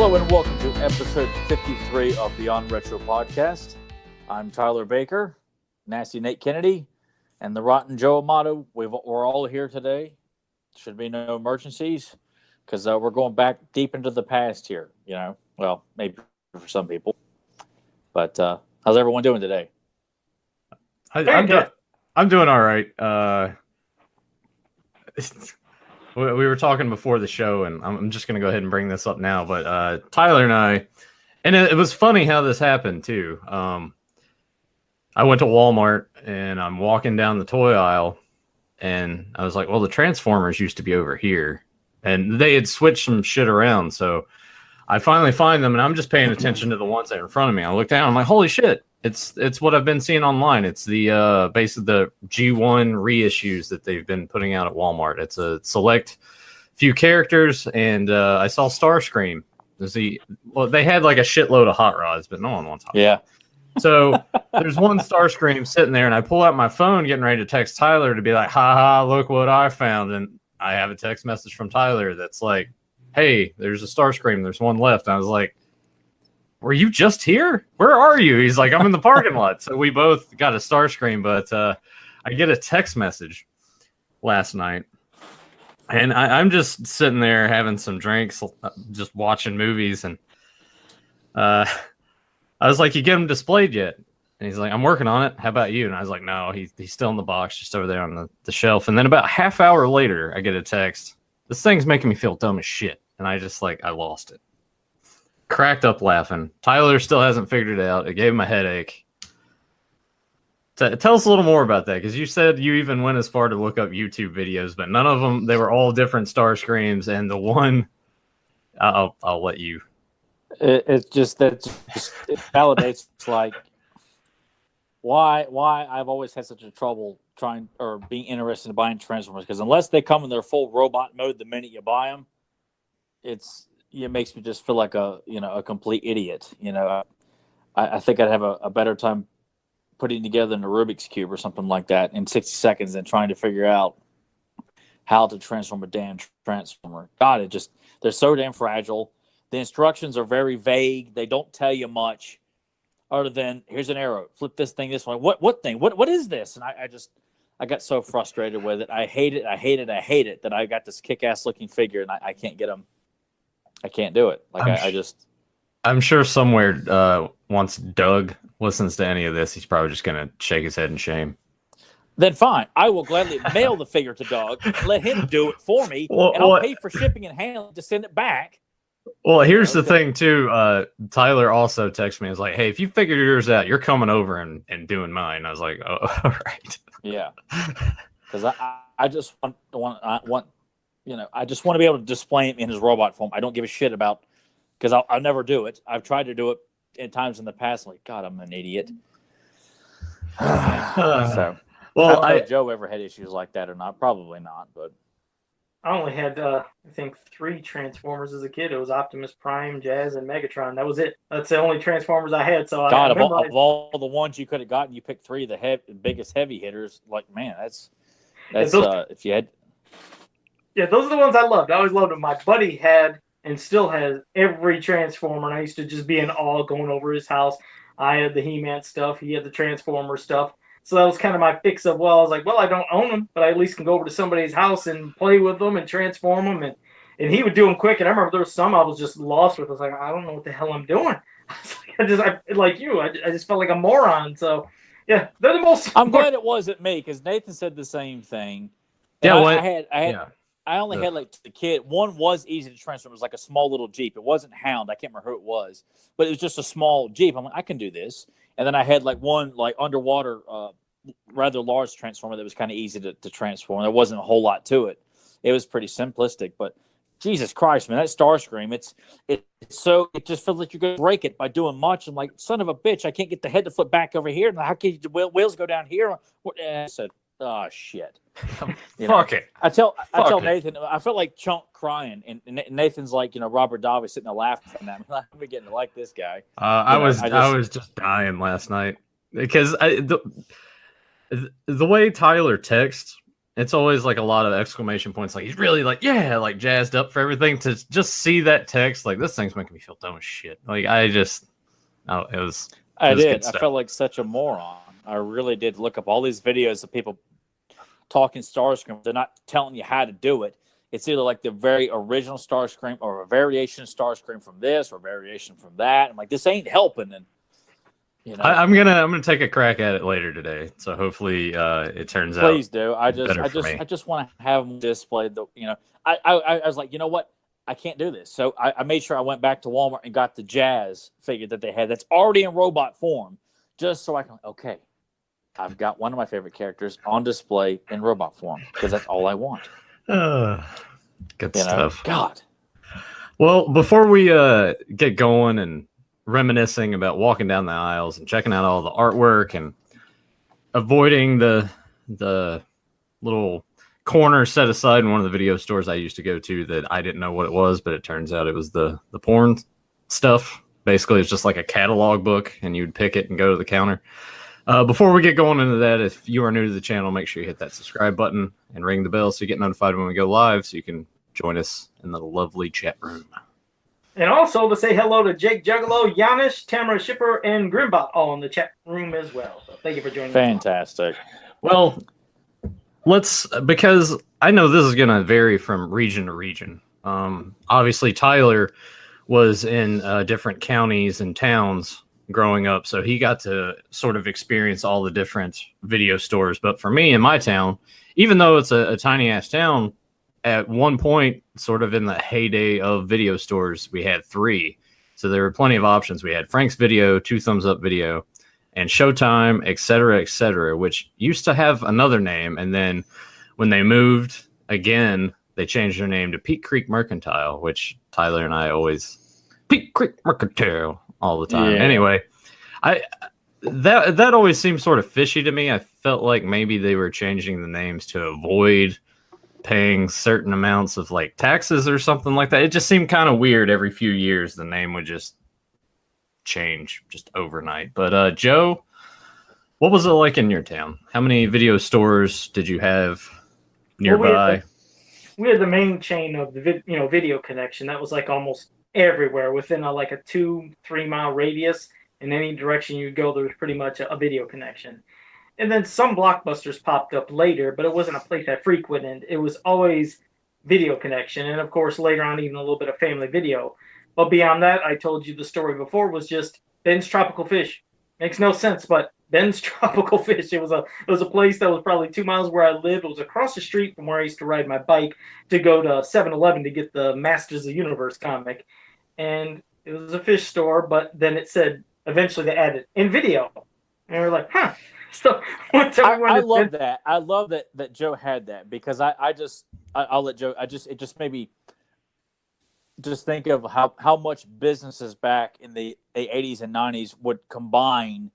Hello and welcome to episode 53 of Beyond Retro Podcast. I'm Tyler Baker, Nasty Nate Kennedy, and the Rotten Joe Amato. We're all here today. Should be no emergencies because we're going back deep into the past here. You know, well, maybe for some people. But how's everyone doing today? I'm doing all right. We were talking before the show, and I'm just going to go ahead and bring this up now. But Tyler and I, and it was funny how this happened too. I went to Walmart, and I'm walking down the toy aisle, and I was like, well, the Transformers used to be over here. And they had switched some shit around, so I finally find them, and I'm just paying attention to the ones that are in front of me. I look down, I'm like, holy shit. It's what I've been seeing online. It's the basically the G1 reissues that they've been putting out at Walmart. It's a select few characters, and I saw Starscream. They had like a shitload of hot rods, but no one wants hot rods. Yeah. So there's one Starscream sitting there, and I pull out my phone, getting ready to text Tyler to be like, haha, look what I found. And I have a text message from Tyler that's like, hey, there's a Starscream. There's one left. And I was like, were you just here? Where are you? He's like, I'm in the parking lot. So we both got a Starscream, but I get a text message last night, and I'm just sitting there having some drinks, just watching movies, and I was like, you get them displayed yet? And he's like, I'm working on it. How about you? And I was like, no, he's still in the box, just over there on the shelf. And then about a half hour later, I get a text. This thing's making me feel dumb as shit. And I just I lost it. Cracked up laughing. Tyler still hasn't figured it out. It gave him a headache. Tell us a little more about that, because you said you even went as far to look up YouTube videos, but none of them, they were all different Starscreams, and the one, I'll let you. It validates like why I've always had such a trouble trying or being interested in buying Transformers, because unless they come in their full robot mode the minute you buy them, it makes me just feel like a complete idiot. I think I'd have a better time putting together a Rubik's Cube or something like that in 60 seconds than trying to figure out how to transform a damn Transformer. God, they're so damn fragile. The instructions are very vague. They don't tell you much other than here's an arrow, flip this thing this way. What thing? What is this? And I got so frustrated with it. I hate it that I got this kick-ass looking figure and I can't get them. I can't do it. I'm sure somewhere once Doug listens to any of this, he's probably just going to shake his head in shame. Then fine. I will gladly mail the figure to Doug, let him do it for me, and I'll pay for shipping and handling to send it back. Well, here's the thing, too. Tyler also texted me. He's like, hey, if you figure yours out, you're coming over and doing mine. I was like, oh, all right. Yeah. Because I just want I just want to be able to display him in his robot form. I don't give a shit about, because I'll never do it. I've tried to do it at times in the past. I'm like, God, I'm an idiot. So, well, I don't know if Joe ever had issues like that or not. Probably not, but I only had, I think, 3 Transformers as a kid. It was Optimus Prime, Jazz, and Megatron. That was it. That's the only Transformers I had. So God, of all the ones you could have gotten, you picked 3 of the biggest heavy hitters. Like, man, that's if you had. Yeah, those are the ones I loved. I always loved them. My buddy had and still has every Transformer, and I used to just be in awe going over his house. I had the He-Man stuff. He had the Transformer stuff. So that was kind of my fix of, I was like, well, I don't own them, but I at least can go over to somebody's house and play with them and transform them. And he would do them quick. And I remember there was some I was just lost with. I was like, I don't know what the hell I'm doing. I just felt like a moron. So, yeah, they're the most. I'm glad it wasn't me, because Nathan said the same thing. Yeah, I only had like the kid. One was easy to transform. It was like a small little Jeep. It wasn't Hound. I can't remember who it was, but it was just a small Jeep. I'm like, I can do this. And then I had like one like underwater, rather large transformer that was kind of easy to transform. There wasn't a whole lot to it. It was pretty simplistic, but Jesus Christ, man, that Starscream, it just feels like you're going to break it by doing much. I'm like, son of a bitch, I can't get the head to flip back over here. How can the wheels go down here? And I said, oh shit. Fuck it. I tell Nathan, I felt like Chunk crying, and Nathan's like, Robert Davi sitting there laughing at me. I'm beginning to like this guy. I was just dying last night because the way Tyler texts it's always like a lot of exclamation points. Like he's really like, yeah, like jazzed up for everything. To just see that text, like this thing's making me feel dumb as shit. Like it was. I was did. I felt like such a moron. I really did look up all these videos of people talking Starscream. They're not telling you how to do it. It's either like the very original Starscream or a variation of Starscream from this or a variation from that. I'm like, this ain't helping. And you know, I'm gonna take a crack at it later today. So hopefully it turns out. Please do. I just want to have them displayed. I was like, you know what? I can't do this. So I made sure I went back to Walmart and got the Jazz figure that they had that's already in robot form, just so I can. Okay, I've got one of my favorite characters on display in robot form because that's all I want. Good stuff. God. Well, before we get going and reminiscing about walking down the aisles and checking out all the artwork and avoiding the little corner set aside in one of the video stores I used to go to that I didn't know what it was, but it turns out it was the porn stuff. Basically, it's just like a catalog book, and you'd pick it and go to the counter. Before we get going into that, if you are new to the channel, make sure you hit that subscribe button and ring the bell so you get notified when we go live, so you can join us in the lovely chat room. And also to say hello to Jake Juggalo, Giannis, Tamara Shipper, and Grimbot all in the chat room as well. So thank you for joining us. Fantastic. Well, because I know this is going to vary from region to region. Obviously, Tyler was in different counties and towns growing up, so he got to sort of experience all the different video stores. But for me in my town, even though it's a tiny ass town, at one point, sort of in the heyday of video stores, we had 3. So there were plenty of options. We had Frank's Video, 2 Thumbs Up Video, and Showtime, etc., which used to have another name. And then when they moved again, they changed their name to Peak Creek Mercantile, which Tyler and I always Peak Creek Mercantile all the time. Yeah. Anyway, that always seemed sort of fishy to me. I felt like maybe they were changing the names to avoid paying certain amounts of like taxes or something like that. It just seemed kind of weird. Every few years the name would just change just overnight. But Joe, what was it like in your town? How many video stores did you have nearby? We had the main chain of the Video Connection. That was like almost everywhere within a 2-3 mile radius. In any direction you go, there was pretty much a Video Connection. And then some Blockbusters popped up later, but it wasn't a place I frequented. It was always Video Connection, and of course later on even a little bit of Family Video. But beyond that, I told you the story before, was just Ben's Tropical Fish. Makes no sense, but Ben's Tropical Fish. It was a place that was probably 2 miles where I lived. It was across the street from where I used to ride my bike to go to 7-Eleven to get the Masters of the Universe comic. And it was a fish store, but then it said eventually they added in video. And we were like, huh. So I love that. I love that Joe had that, because I'll let Joe. It just made me just think of how much businesses back in the 80s and 90s would combine.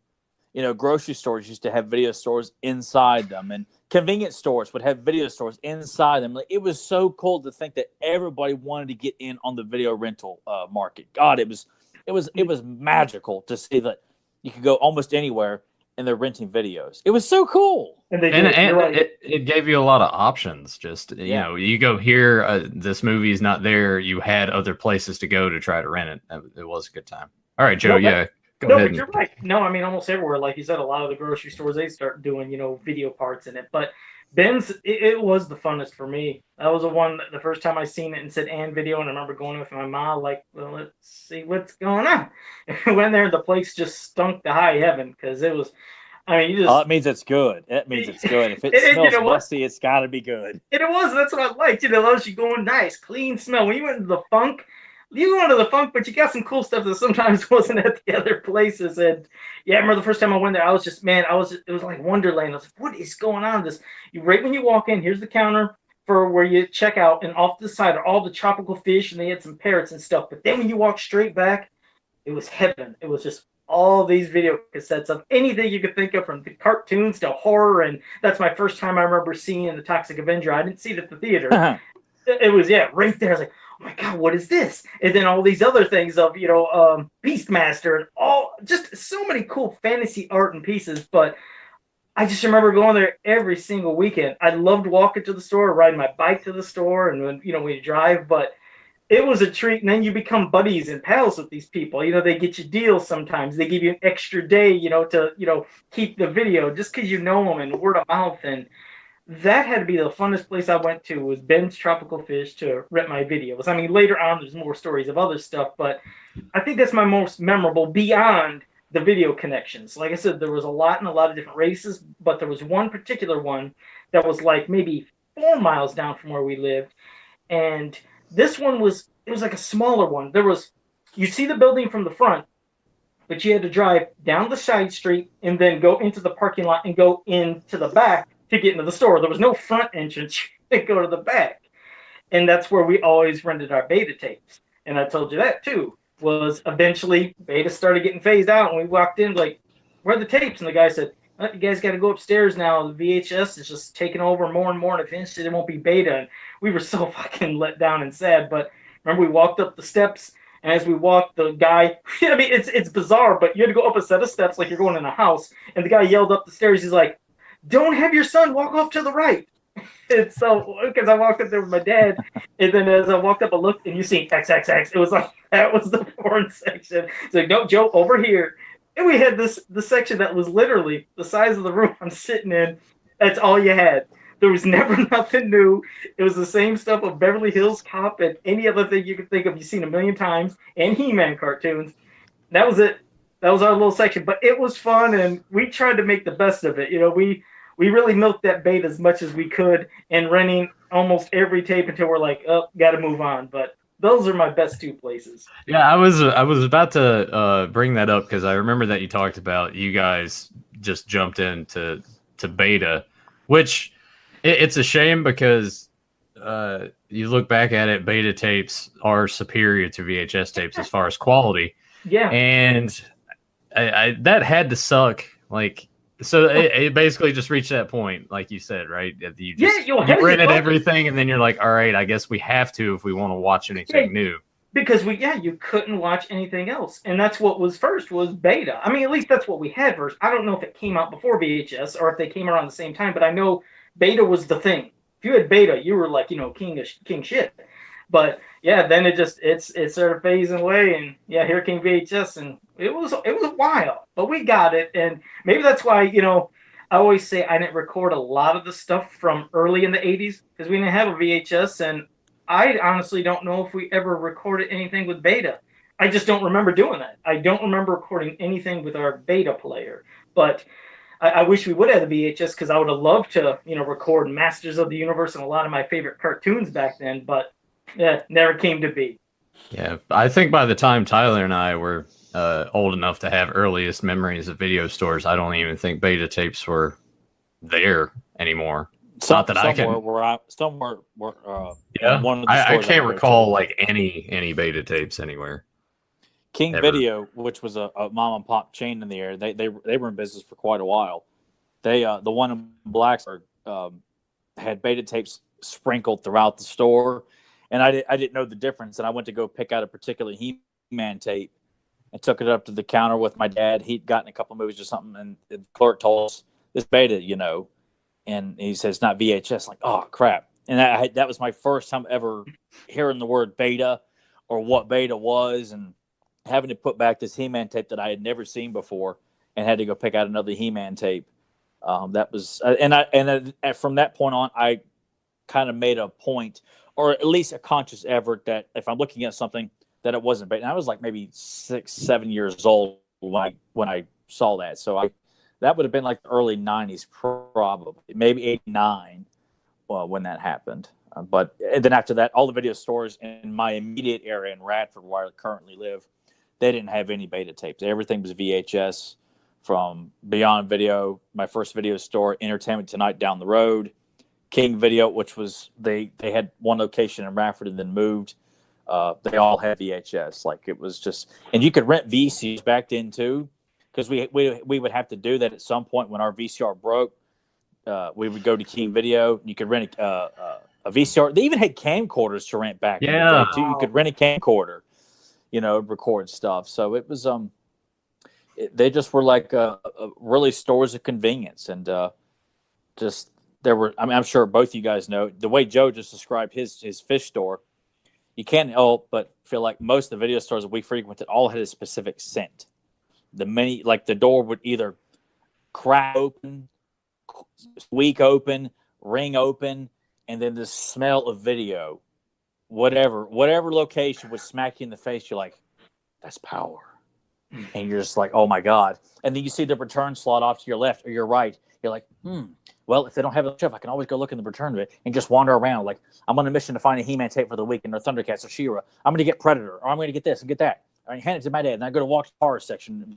Grocery stores used to have video stores inside them, and convenience stores would have video stores inside them. It was so cool to think that everybody wanted to get in on the video rental market. God, it was magical to see that you could go almost anywhere and they're renting videos. It was so cool. And it gave you a lot of options. Just, you go here, this movie's not there. You had other places to go to try to rent it. It was a good time. All right, Joe, go ahead. But you're right. No, I mean, almost everywhere. Like you said, a lot of the grocery stores, they start doing, video parts in it. But Ben's, it was the funnest for me. That was the first time I seen it and said and video, and I remember going with my mom, like, well, let's see what's going on. And we went there, and the place just stunk to high heaven, because it was, I mean, you just... it means it's good. It means it's good. If it smells musty, it's got to be good. And it was. That's what I liked. It allows you going nice, clean smell. When you went into the funk, but you got some cool stuff that sometimes wasn't at the other places. And yeah, I remember the first time I went there, I was just, it was like Wonderland. I was like, what is going on? Right when you walk in, here's the counter for where you check out, and off to the side are all the tropical fish, and they had some parrots and stuff. But then when you walk straight back, it was heaven. It was just all these video cassettes of anything you could think of, from the cartoons to horror. And that's my first time I remember seeing the Toxic Avenger. I didn't see it at the theater. It was, right there. I was like, oh my God, what is this? And then all these other things of, Beastmaster, and all, just so many cool fantasy art and pieces. But I just remember going there every single weekend. I loved walking to the store, riding my bike to the store, and when we drive. But it was a treat. And then you become buddies and pals with these people. They get you deals sometimes. They give you an extra day, to keep the video just because you know them and word of mouth. And that had to be the funnest place I went to was Ben's Tropical Fish to rent my videos. I mean, later on, there's more stories of other stuff, but I think that's my most memorable beyond the video connections. Like I said, there was a lot in a lot of different races, but there was one particular one that was like maybe 4 miles down from where we lived. And this one it was like a smaller one. You see the building from the front, but you had to drive down the side street and then go into the parking lot and go into the back to get into the store. There was no front entrance to go to the back. And that's where we always rented our beta tapes. And I told you that too, was eventually beta started getting phased out and we walked in like, where are the tapes? And the guy said, oh, you guys got to go upstairs now. The VHS is just taking over more and more, and eventually there won't be beta. And we were so fucking let down and sad. But remember, we walked up the steps, and as we walked, the guy, I mean, it's bizarre, but you had to go up a set of steps like you're going in a house, and the guy yelled up the stairs, he's like, don't have your son walk off to the right. And so, because I walked up there with my dad, and then as I walked up, I looked, and you see XXX. It was like, that was the porn section. It's like, no, Joe, over here. And we had the section that was literally the size of the room I'm sitting in. That's all you had. There was never nothing new. It was the same stuff of Beverly Hills Cop and any other thing you could think of. You've seen a million times, and He-Man cartoons. That was it. That was our little section. But it was fun, and we tried to make the best of it. We really milked that bait as much as we could, and renting almost every tape until we're like, oh, got to move on. But those are my best two places. Yeah, I was about to bring that up because I remember that you talked about you guys just jumped into beta, which it's a shame because you look back at it, beta tapes are superior to VHS tapes as far as quality. Yeah, and I that had to suck. Like, so it basically just reached that point, like you said, right? You just you rented everything, and then you're like, all right, I guess we have to if we want to watch anything new. Because you couldn't watch anything else, and that's what was first was beta. I mean, at least that's what we had first. I don't know if it came out before VHS or if they came around the same time, but I know beta was the thing. If you had beta, you were like king shit. But yeah, then it started phasing away, and yeah, here came VHS, and it was wild, but we got it, and maybe that's why I always say I didn't record a lot of the stuff from early in the '80s because we didn't have a VHS, and I honestly don't know if we ever recorded anything with beta. I just don't remember doing that. I don't remember recording anything with our beta player, but I wish we would have the VHS because I would have loved to record Masters of the Universe and a lot of my favorite cartoons back then, but yeah, never came to be. Yeah, I think by the time Tyler and I were old enough to have earliest memories of video stores, I don't even think beta tapes were there anymore. Not that I can. Yeah, one of the I can't recall like any beta tapes anywhere. King ever. Video, which was a mom and pop chain in the area, they were in business for quite a while. They the one in Blacksburg had beta tapes sprinkled throughout the store. And I didn't know the difference, and I went to go pick out a particular He-Man tape and took it up to the counter with my dad. He'd gotten a couple movies or something, and the clerk told us, this beta, and he says, not VHS. Like, oh, crap. And that was my first time ever hearing the word beta or what beta was, and having to put back this He-Man tape that I had never seen before and had to go pick out another He-Man tape. That was and from that point on, I kind of made a point, or at least a conscious effort, that if I'm looking at something that it wasn't beta. And I was like maybe 6-7 years old when I saw that. So that would have been like the early 90s, probably, maybe 89 when that happened. But then after that, all the video stores in my immediate area in Radford, where I currently live, they didn't have any beta tapes. Everything was VHS, from Beyond Video, my first video store, Entertainment Tonight down the road, King Video, which was they had one location in Radford and then moved. They all had VHS. Like, it was just, and you could rent VCRs back then too, because we would have to do that at some point when our VCR broke. We would go to King Video. You could rent a VCR. They even had camcorders to rent back. Yeah, in the day too. You could rent a camcorder, record stuff. So it was they just were like really stores of convenience, and just there were. I mean, I'm sure both you guys know the way Joe just described his fish store. You can't help but feel like most of the video stores that we frequented all had a specific scent. Like the door would either crack open, squeak open, ring open, and then the smell of video, whatever location would smack you in the face. You're like, that's power. And you're just like, oh my God. And then you see the return slot off to your left or your right. You're like, well, if they don't have a shelf, I can always go look in the return bit and just wander around. Like, I'm on a mission to find a He-Man tape for the weekend, or Thundercats or She-Ra. I'm going to get Predator, or I'm going to get this and get that. I hand it to my dad, and I go to watch the horror section.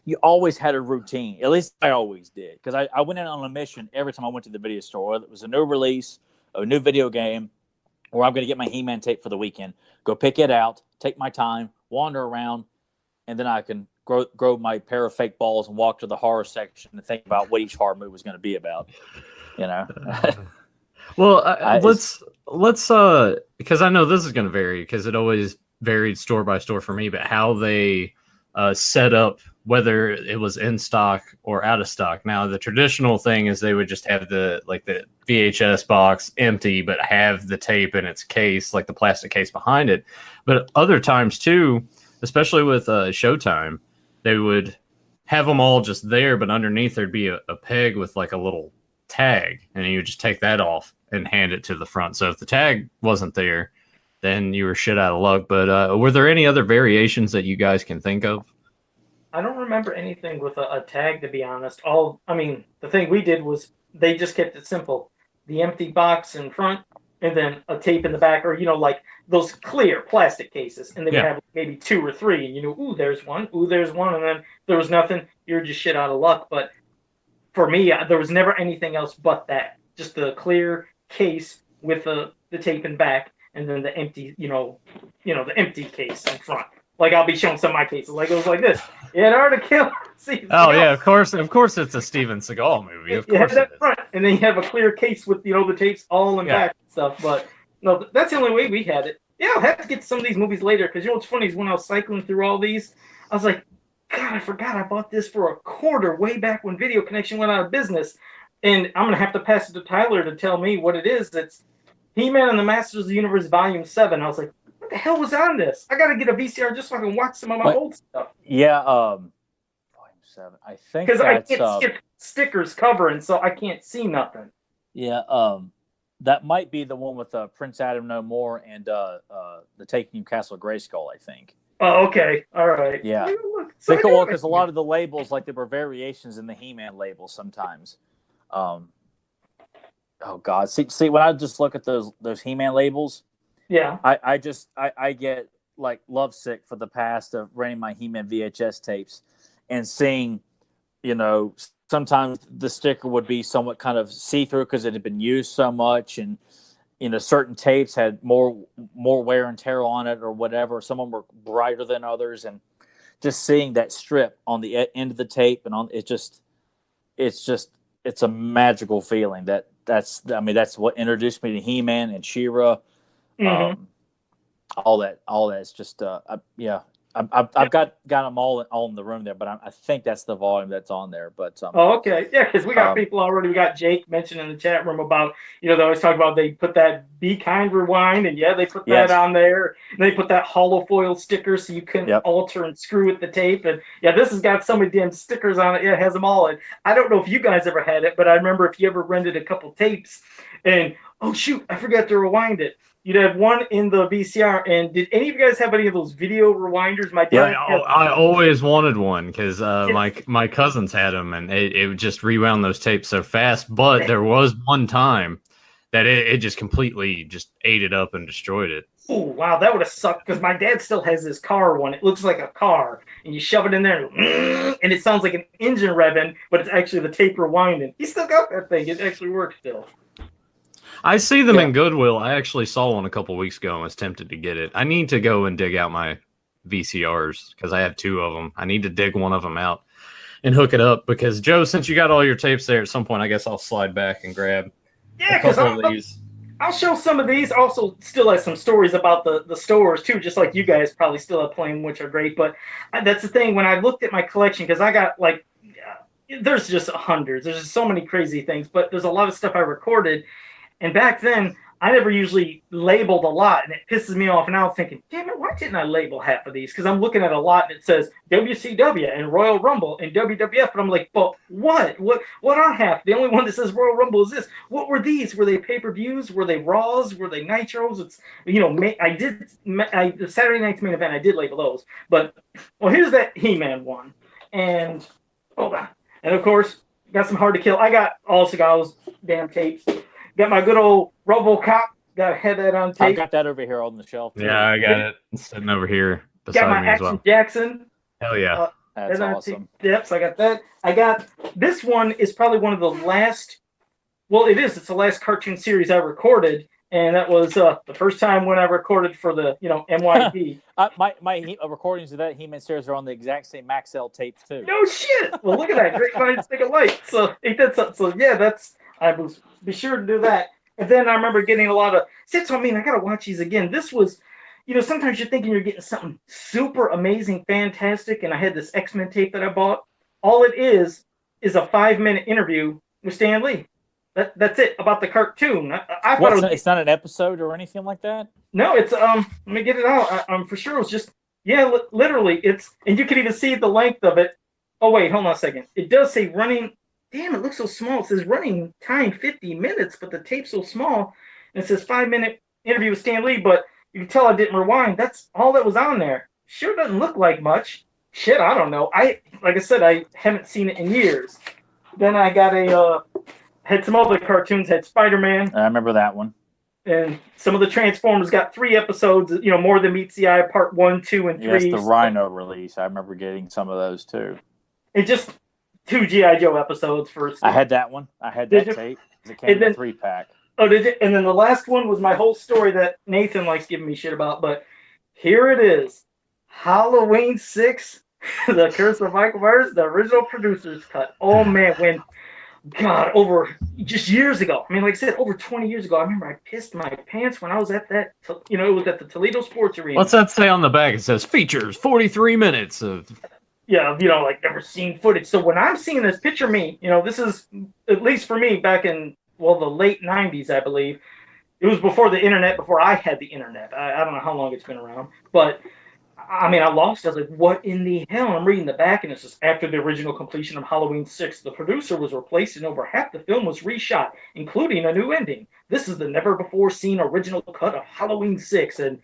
You always had a routine. At least I always did. Because I went in on a mission every time I went to the video store. Whether it was a new release, a new video game, or I'm going to get my He-Man tape for the weekend. Go pick it out, take my time, wander around, and then I can grow my pair of fake balls and walk to the horror section and think about what each horror movie was going to be about. You know. Well, let's because I know this is going to vary because it always varied store by store for me, but how they set up whether it was in stock or out of stock. Now, the traditional thing is they would just have the VHS box empty, but have the tape in its case, like the plastic case behind it. But other times too, especially with Showtime, they would have them all just there, but underneath there'd be a peg with like a little tag, and you would just take that off and hand it to the front. So if the tag wasn't there, then you were shit out of luck. But were there any other variations that you guys can think of? I don't remember anything with a tag, to be honest. The thing we did was they just kept it simple. The empty box in front, and then a tape in the back, or, like those clear plastic cases. And they would have maybe 2 or 3, and ooh, there's one, and then there was nothing. You're just shit out of luck. But for me, there was never anything else but that. Just the clear case with the tape in back, and then the empty, the empty case in front. Like, I'll be showing some of my cases. Like, it was like this. In order to kill. Yeah, of course it's a Steven Seagal movie. Of course, that front, and then you have a clear case with the tapes all in back and stuff. But no, that's the only way we had it. Yeah, I'll have to get to some of these movies later, because what's funny is when I was cycling through all these, I was like, God, I forgot I bought this for $1 way back when Video Connection went out of business, and I'm gonna have to pass it to Tyler to tell me what it is. It's He-Man and the Masters of the Universe Volume 7. I was like, what the hell was on this? I gotta get a VCR just so I can watch some of my old stuff. Yeah, Volume 7. I think because I can't skip stickers covering, so I can't see nothing. Yeah, that might be the one with Prince Adam No More and the Taking You Castle Grayskull, I think. Oh, okay, all right. Yeah, because a lot of the labels, like there were variations in the He-Man labels sometimes. Oh God, see, when I just look at those He-Man labels. Yeah, I get like lovesick for the past of renting my He-Man VHS tapes and seeing, sometimes the sticker would be somewhat kind of see-through because it had been used so much, and certain tapes had more wear and tear on it or whatever. Some of them were brighter than others, and just seeing that strip on the end of the tape and it's a magical feeling. That's what introduced me to He-Man and She-Ra. Mm-hmm. All that's just I've got them all in the room there, but I think that's the volume that's on there. But okay, yeah, because we got people already. We got Jake mentioned in the chat room about they always talk about they put that Be Kind Rewind, and they put that on there. And they put that hollow foil sticker so you can alter and screw with the tape. And this has got so many damn stickers on it. Yeah, it has them all. And I don't know if you guys ever had it, but I remember if you ever rented a couple tapes, and oh shoot, I forgot to rewind it. You'd have one in the VCR, and did any of you guys have any of those video rewinders? I always wanted one because my cousins had them, and it just rewound those tapes so fast. But there was one time that it just completely just ate it up and destroyed it. Oh wow, that would have sucked because my dad still has this car one. It looks like a car, and you shove it in there, and it sounds like an engine revving, but it's actually the tape rewinding. He still got that thing; it actually works still. I see them in Goodwill. I actually saw one a couple weeks ago and was tempted to get it. I need to go and dig out my VCRs because I have 2 of them. I need to dig one of them out and hook it up because, Joe, since you got all your tapes there, at some point I guess I'll slide back and grab a couple of these. I'll show some of these. Also, still have some stories about the stores too, just like you guys probably still have playing, which are great. But that's the thing. When I looked at my collection, because I got like, there's just hundreds. There's just so many crazy things. But there's a lot of stuff I recorded, and back then I never usually labeled a lot, and it pisses me off. And now I'm thinking, damn it, why didn't I label half of these? Because I'm looking at a lot and it says WCW and Royal Rumble and WWF, and I'm like, but what? What are half? The only one that says Royal Rumble is this. What were these? Were they pay-per-views? Were they Raws? Were they Nitros? It's the Saturday Night's Main Event. I did label those, but well, here's that He-Man one, and hold on, and of course got some Hard to Kill. I got also got those damn tapes. Got my good old RoboCop. Got to have that on tape. I've got that over here on the shelf. Too. Yeah, I got it sitting over here beside got my me as Action well. Jackson. Hell yeah. That's awesome. Yep, so I got that. I got this one is probably one of the last. Well, it is. It's the last cartoon series I recorded, and that was the first time when I recorded for the MYD. My recordings of that He-Man series are on the exact same Maxell tapes too. No shit. Well, look at that. Great minds think alike. So he did something. So yeah, I was be sure to do that. And then I remember getting a lot of. See, that's what I mean. I gotta watch these again. This was, sometimes you're thinking you're getting something super amazing, fantastic. And I had this X-Men tape that I bought. All it is a 5-minute interview with Stan Lee. That's it about the cartoon. I thought it's not an episode or anything like that. No, it's Let me get it out. I'm for sure it was just literally and you can even see the length of it. Oh wait, hold on a second. It does say running. Damn, it looks so small. It says running time 50 minutes, but the tape's so small. And it says 5-minute interview with Stan Lee, but you can tell I didn't rewind. That's all that was on there. Sure doesn't look like much. Shit, I don't know. Like I said, I haven't seen it in years. Then I got had some other cartoons. Had Spider-Man. I remember that one. And some of the Transformers got 3 episodes. More Than Meets the Eye, part 1, 2, and 3. Yes, the Rhino release. I remember getting some of those too. It just 2 G.I. Joe episodes first. I had that one. I had that tape. It came in a 3-pack. Oh, did you? And then the last one was my whole story that Nathan likes giving me shit about. But here it is. Halloween 6, The Curse of Michael Myers, the original producer's cut. Oh, man, over just years ago. I mean, like I said, over 20 years ago, I remember I pissed my pants when I was at that, it was at the Toledo Sports Arena. What's that say on the back? It says features 43 minutes of... Yeah, like never seen footage. So when I'm seeing this, picture me, this is, at least for me, back in, the late 90s, I believe. It was before the internet, before I had the internet. I don't know how long it's been around. But, I mean, I lost. I was like, what in the hell? And I'm reading the back, and it's just after the original completion of Halloween 6, the producer was replaced, and over half the film was reshot, including a new ending. This is the never-before-seen original cut of Halloween 6, and...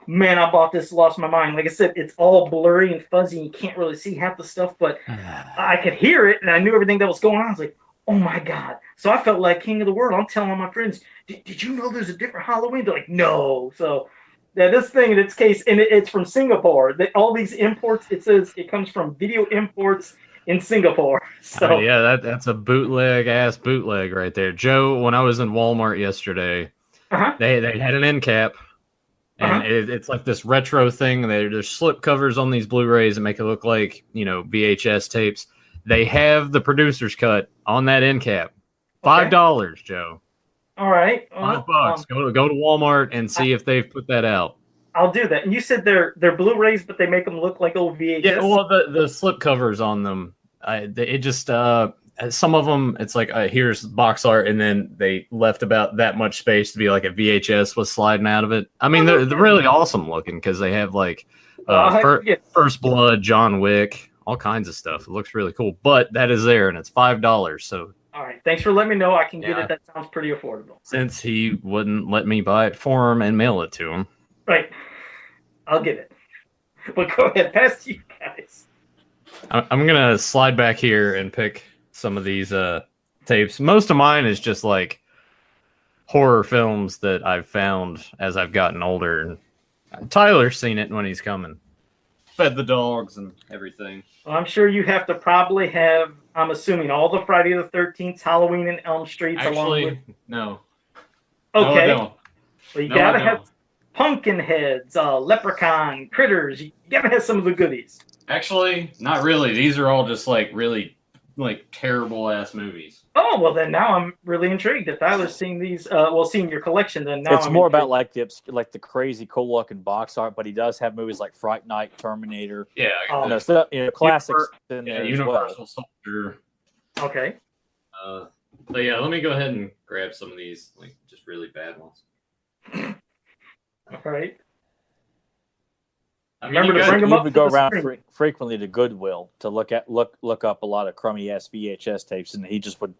Man, I bought this, lost my mind. Like I said, it's all blurry and fuzzy. And you can't really see half the stuff, but I could hear it, and I knew everything that was going on. I was like, oh, my God. So I felt like king of the world. I'm telling all my friends, did you know there's a different Halloween? They're like, no. So this thing, in its case, and it's from Singapore. All these imports, it says it comes from Video Imports in Singapore. So yeah, that's a bootleg right there. Joe, when I was in Walmart yesterday, they had an end cap. And it's like this retro thing. There's slip covers on these Blu-rays that make it look like, VHS tapes. They have the producer's cut on that end cap. $5, Joe. All right. $5. Go to Walmart and see if they've put that out. I'll do that. And you said they're Blu-rays, but they make them look like old VHS? Yeah, well, the slip covers on them, some of them, it's like, here's box art, and then they left about that much space to be like a VHS was sliding out of it. I mean, they're really awesome looking because they have like First Blood, John Wick, all kinds of stuff. It looks really cool, but that is there, and it's $5. So, all right, thanks for letting me know. I can get it. That sounds pretty affordable. Since he wouldn't let me buy it for him and mail it to him. Right, I'll get it. But go ahead, pass to you guys. I'm gonna slide back here and pick some of these tapes. Most of mine is just like horror films that I've found as I've gotten older. And Tyler's seen it when he's coming. Fed the dogs and everything. Well, I'm sure you have to probably have, I'm assuming, all the Friday the 13th, Halloween and Elm Streets. Actually, along with... no. Okay. No, I don't. Well, you gotta have pumpkin heads, leprechaun, critters. You gotta have some of the goodies. Actually, not really. These are all just like really like terrible ass movies. Oh well, then now I'm really intrigued. If Tyler's seeing these, seeing your collection, then now It's I'm more intrigued. about like the crazy cool looking box art, but he does have movies like Fright Night, Terminator, Yeah, classics in there as well. Universal Soldier. Okay. But yeah, let me go ahead and grab some of these, like just really bad ones. All right. I mean, Remember to bring them You up would to go the around screen. frequently to Goodwill to look up a lot of crummy ass VHS tapes, and he just would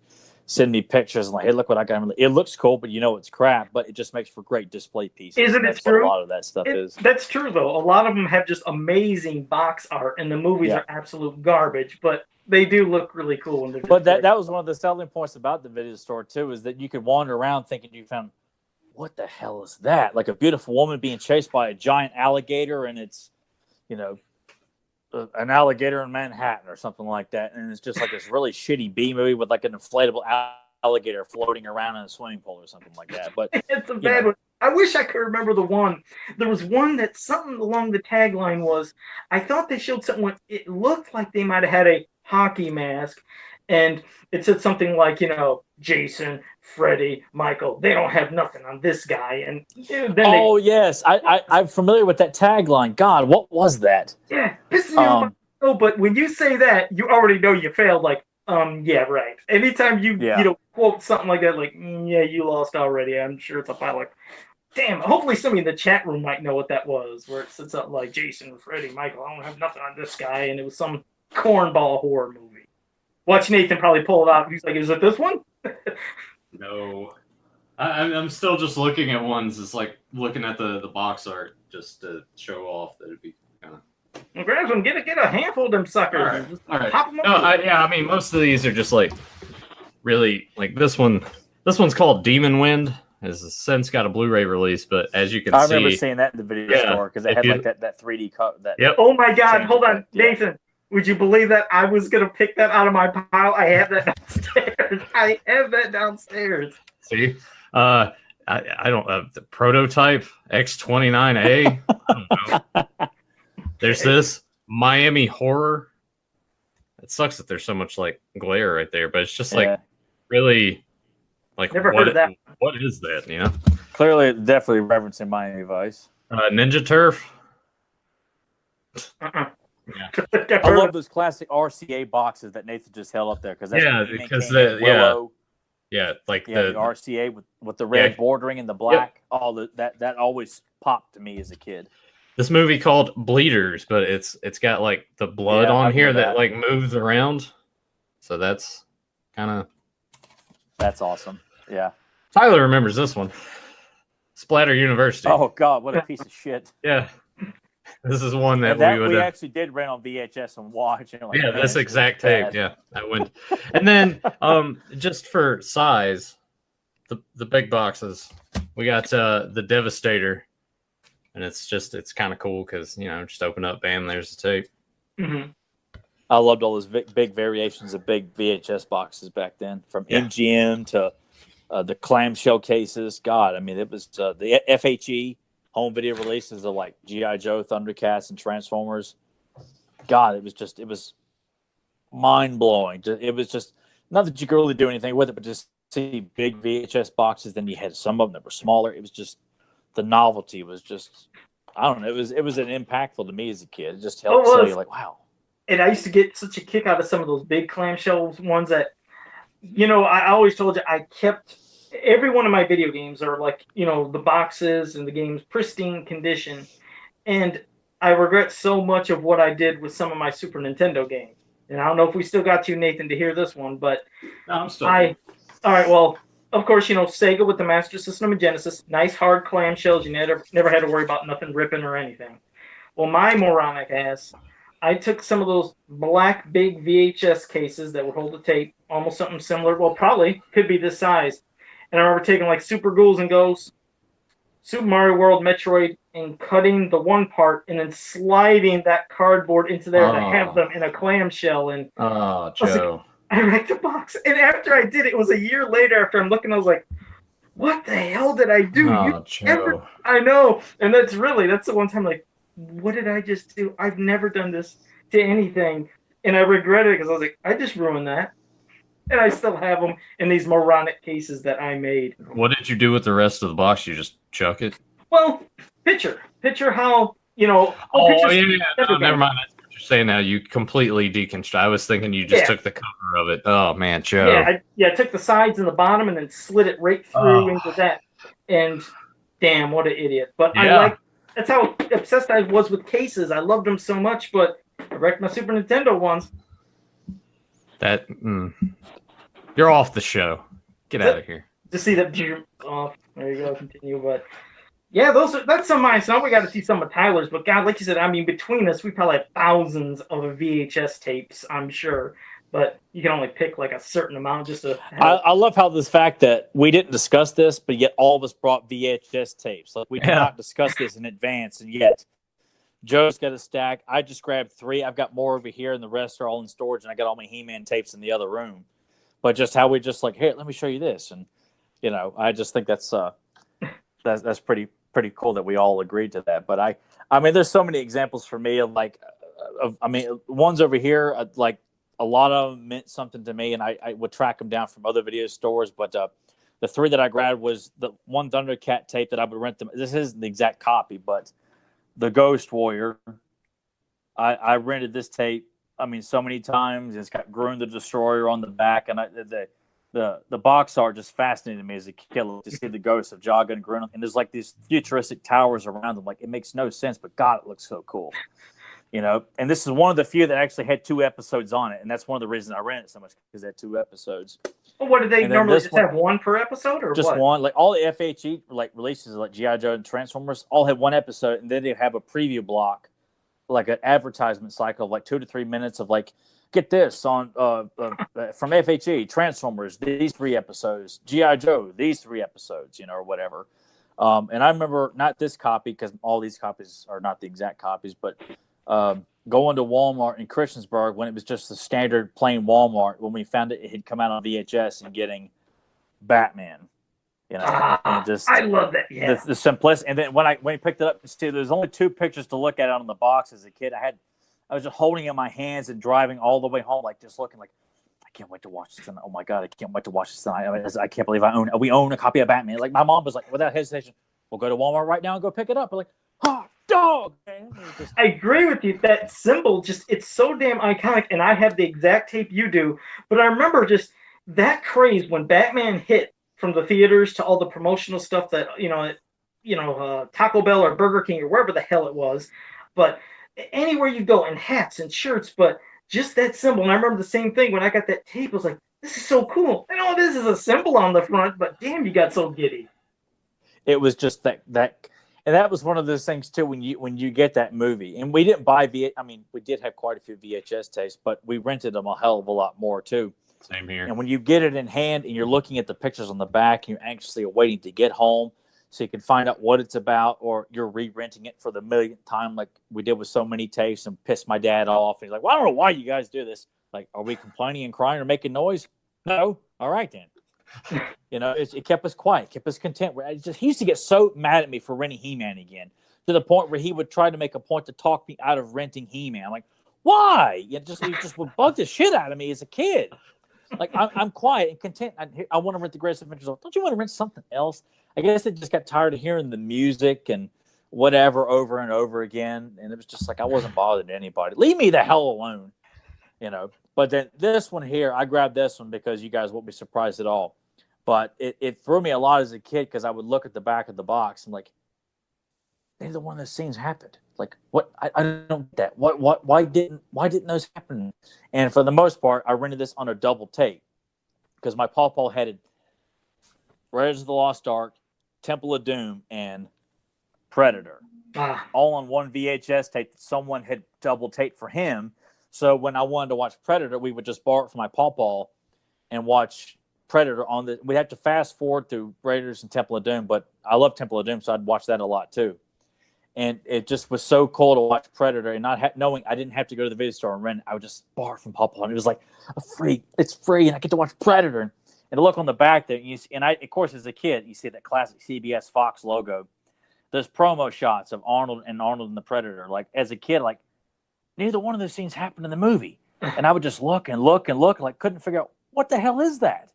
send me pictures and like, hey, look what I got. It looks cool, but it's crap. But it just makes for great display pieces. Isn't it that's true? What a lot of that stuff is. That's true though. A lot of them have just amazing box art, and the movies are absolute garbage. But they do look really cool. But that was one of the selling points about the video store too, is that you could wander around thinking you found, what the hell is that? Like a beautiful woman being chased by a giant alligator, and it's, an alligator in Manhattan or something like that, and it's just like this really shitty B movie with like an inflatable alligator floating around in a swimming pool or something like that. But it's a bad one. I wish I could remember the one. There was one that something along the tagline was, I thought they showed someone, it looked like they might have had a hockey mask, and it said something like, Jason, Freddy, Michael, they don't have nothing on this guy. And then yes, I'm familiar with that tagline. God, what was that? Yeah, pisses me off. Oh, but when you say that, you already know you failed. Like, yeah, right. Anytime you quote something like that, like, yeah, you lost already. I'm sure it's a pile like, damn. Hopefully, somebody in the chat room might know what that was, where it said something like Jason, Freddy, Michael. I don't have nothing on this guy, and it was some cornball horror movie. Watch Nathan probably pull it out. He's like, is it this one? No, I'm still just looking at ones. It's like looking at the box art just to show off that it'd be kind of. Well, grab some, get a handful of them suckers. All right. I mean, most of these are just like really like this one. This one's called Demon Wind. Has since got a Blu-ray release, but as you can see, I remember seeing that in the video store because it had like that 3D cut. Oh my God! Hold on, Nathan. Would you believe that I was going to pick that out of my pile? I have that downstairs. See? I don't have the prototype X29A. I don't know. There's this Miami Horror. It sucks that there's so much like glare right there, but it's just like really like never heard of that. What is that, Clearly, definitely referencing Miami Vice. Ninja Turf. Uh-uh. Yeah. I love those classic RCA boxes that Nathan just held up there because that's the RCA with the red bordering and the black. All that always popped to me as a kid. This movie called Bleeders, but it's got like the blood on here that like moves around. So that's awesome. Yeah. Tyler remembers this one. Splatter University. Oh God, what a piece of shit. Yeah. This is one that we actually did rent on VHS and watch. This exact tape. Yeah, I went. And then, just for size, the big boxes, we got the Devastator, and it's kind of cool because just open up, bam, there's the tape. Mm-hmm. I loved all those big variations of big VHS boxes back then, from MGM to the clamshell cases. God, I mean, it was the FHE. Home video releases of like G.I. Joe, Thundercats, and Transformers. God, it was mind blowing. It was just not that you could really do anything with it, but just see big VHS boxes. Then you had some of them that were smaller. It was just the novelty was just, I don't know. It was an impactful to me as a kid. It just helped say like, wow. And I used to get such a kick out of some of those big clamshell ones that, I always told you I kept. Every one of my video games are like, the boxes and the games pristine condition. And I regret so much of what I did with some of my Super Nintendo games. And I don't know if we still got you, Nathan, to hear this one, but no, I'm still. All right, well, of course, Sega with the Master System and Genesis, nice hard clamshells. You never had to worry about nothing ripping or anything. Well, my moronic ass, I took some of those black big VHS cases that would hold the tape, almost something similar. Well, probably could be this size. And I remember taking like Super Ghouls and Ghosts, Super Mario World, Metroid, and cutting the one part and then sliding that cardboard into there to have them in a clamshell. And Joe. I wrecked the box. And after I did it, it was a year later after I'm looking, I was like, what the hell did I do? Joe. I know. And that's the one time like, what did I just do? I've never done this to anything. and I regretted it because I was like, I just ruined that, and I still have them in these moronic cases that I made. What did you do with the rest of the box? You just chuck it? Well, picture how Oh, picture yeah. No, never Band. mind. That's what you're saying now. You completely deconstruct. I was thinking you just Yeah, took the cover of it. Oh, man, Joe. I took the sides and the bottom and then slid it right through into that, and damn, what an idiot! But Yeah. that's how obsessed I was with cases. I loved them so much, but I wrecked my Super Nintendo ones. You're off the show. Get out of here. To see that off. There you go. Continue, but yeah, that's some of mine. So now we got to see some of Tyler's. But God, like you said, I mean, between us, we probably have thousands of VHS tapes. I'm sure, but you can only pick like a certain amount just to. I love how this fact that we didn't discuss this, but yet all of us brought VHS tapes. Like we did not discuss this in advance, and yet Joe's got a stack. I just grabbed 3. I've got more over here, and the rest are all in storage. And I got all my He-Man tapes in the other room. But just how we just like, here, let me show you this, and I just think that's pretty cool that we all agreed to that. But I mean, there's so many examples for me of like, ones over here, like a lot of them meant something to me, and I would track them down from other video stores. But the 3 that I grabbed was the one Thundercat tape that I would rent them. This isn't the exact copy, but the Ghost Warrior. I rented this tape. I mean, so many times. It's got Groon the Destroyer on the back, and the box art just fascinated me as a kid to see the ghosts of Jaga and Groon. And there's like these futuristic towers around them. Like it makes no sense, but God, it looks so cool. And this is one of the few that actually had 2 episodes on it, and that's one of the reasons I rented it so much because it had 2 episodes. Well, what do they normally just have one per episode, or just what? one? Like all the FHE like releases, like GI Joe and Transformers, all had 1 episode, and then they have a preview block, like an advertisement cycle of like 2 to 3 minutes of like, get this on from FHE Transformers, these 3 episodes, GI Joe, these 3 episodes, or whatever. And I remember not this copy because all these copies are not the exact copies, but going to Walmart in Christiansburg when it was just the standard plain Walmart, when we found it had come out on VHS, and getting Batman. And just I love that. Yeah, the simplicity. And then when I picked it up, there's only 2 pictures to look at on the box as a kid. I was just holding it in my hands and driving all the way home, like just looking like, I can't wait to watch this tonight. Oh my God, I can't wait to watch this tonight. I can't believe we own a copy of Batman. Like my mom was like, without hesitation, we'll go to Walmart right now and go pick it up. We're like, hot dog, man. I agree with you. That symbol it's so damn iconic, and I have the exact tape you do. But I remember just that craze when Batman hit from the theaters to all the promotional stuff that Taco Bell or Burger King or wherever the hell it was. But anywhere you go, and hats and shirts, but just that symbol. And I remember the same thing when I got that tape. I was like, this is so cool. I know this is a symbol on the front, but damn, you got so giddy. It was just that, and that was one of those things too. When you get that movie, and we didn't buy we did have quite a few VHS tapes, but we rented them a hell of a lot more too. Same here. And when you get it in hand and you're looking at the pictures on the back, and you're anxiously waiting to get home so you can find out what it's about, or you're re-renting it for the millionth time, like we did with so many tapes, and pissed my dad off. He's like, well, I don't know why you guys do this. Like, are we complaining and crying or making noise? No. All right, then. It kept us quiet, kept us content. He used to get so mad at me for renting He-Man again, to the point where he would try to make a point to talk me out of renting He-Man. I'm like, why? It just would bug the shit out of me as a kid. Like, I'm quiet and content. I want to rent the Greatest Adventures. Don't you want to rent something else? I guess it just got tired of hearing the music and whatever over and over again. And it was just like, I wasn't bothered to anybody. Leave me the hell alone, But then this one here, I grabbed this one because you guys won't be surprised at all. But it threw me a lot as a kid because I would look at the back of the box and like, neither one of those scenes happened. Like, what? I don't get that. Why didn't those happen? And for the most part, I rented this on a double tape because my pawpaw had Raiders of the Lost Ark, Temple of Doom, and Predator, all on one VHS tape that someone had double taped for him. So when I wanted to watch Predator, we would just borrow it from my pawpaw and watch Predator on the. We'd have to fast forward through Raiders and Temple of Doom, but I love Temple of Doom, so I'd watch that a lot too. And it just was so cool to watch Predator and not knowing I didn't have to go to the video store and rent it. I would just borrow it from pawpaw, and it was like it's free, and I get to watch Predator. And to look on the back there, of course, as a kid, you see that classic CBS Fox logo. Those promo shots of Arnold and the Predator. Like, as a kid, like, neither one of those scenes happened in the movie. And I would just look and look and look, like couldn't figure out what the hell is that.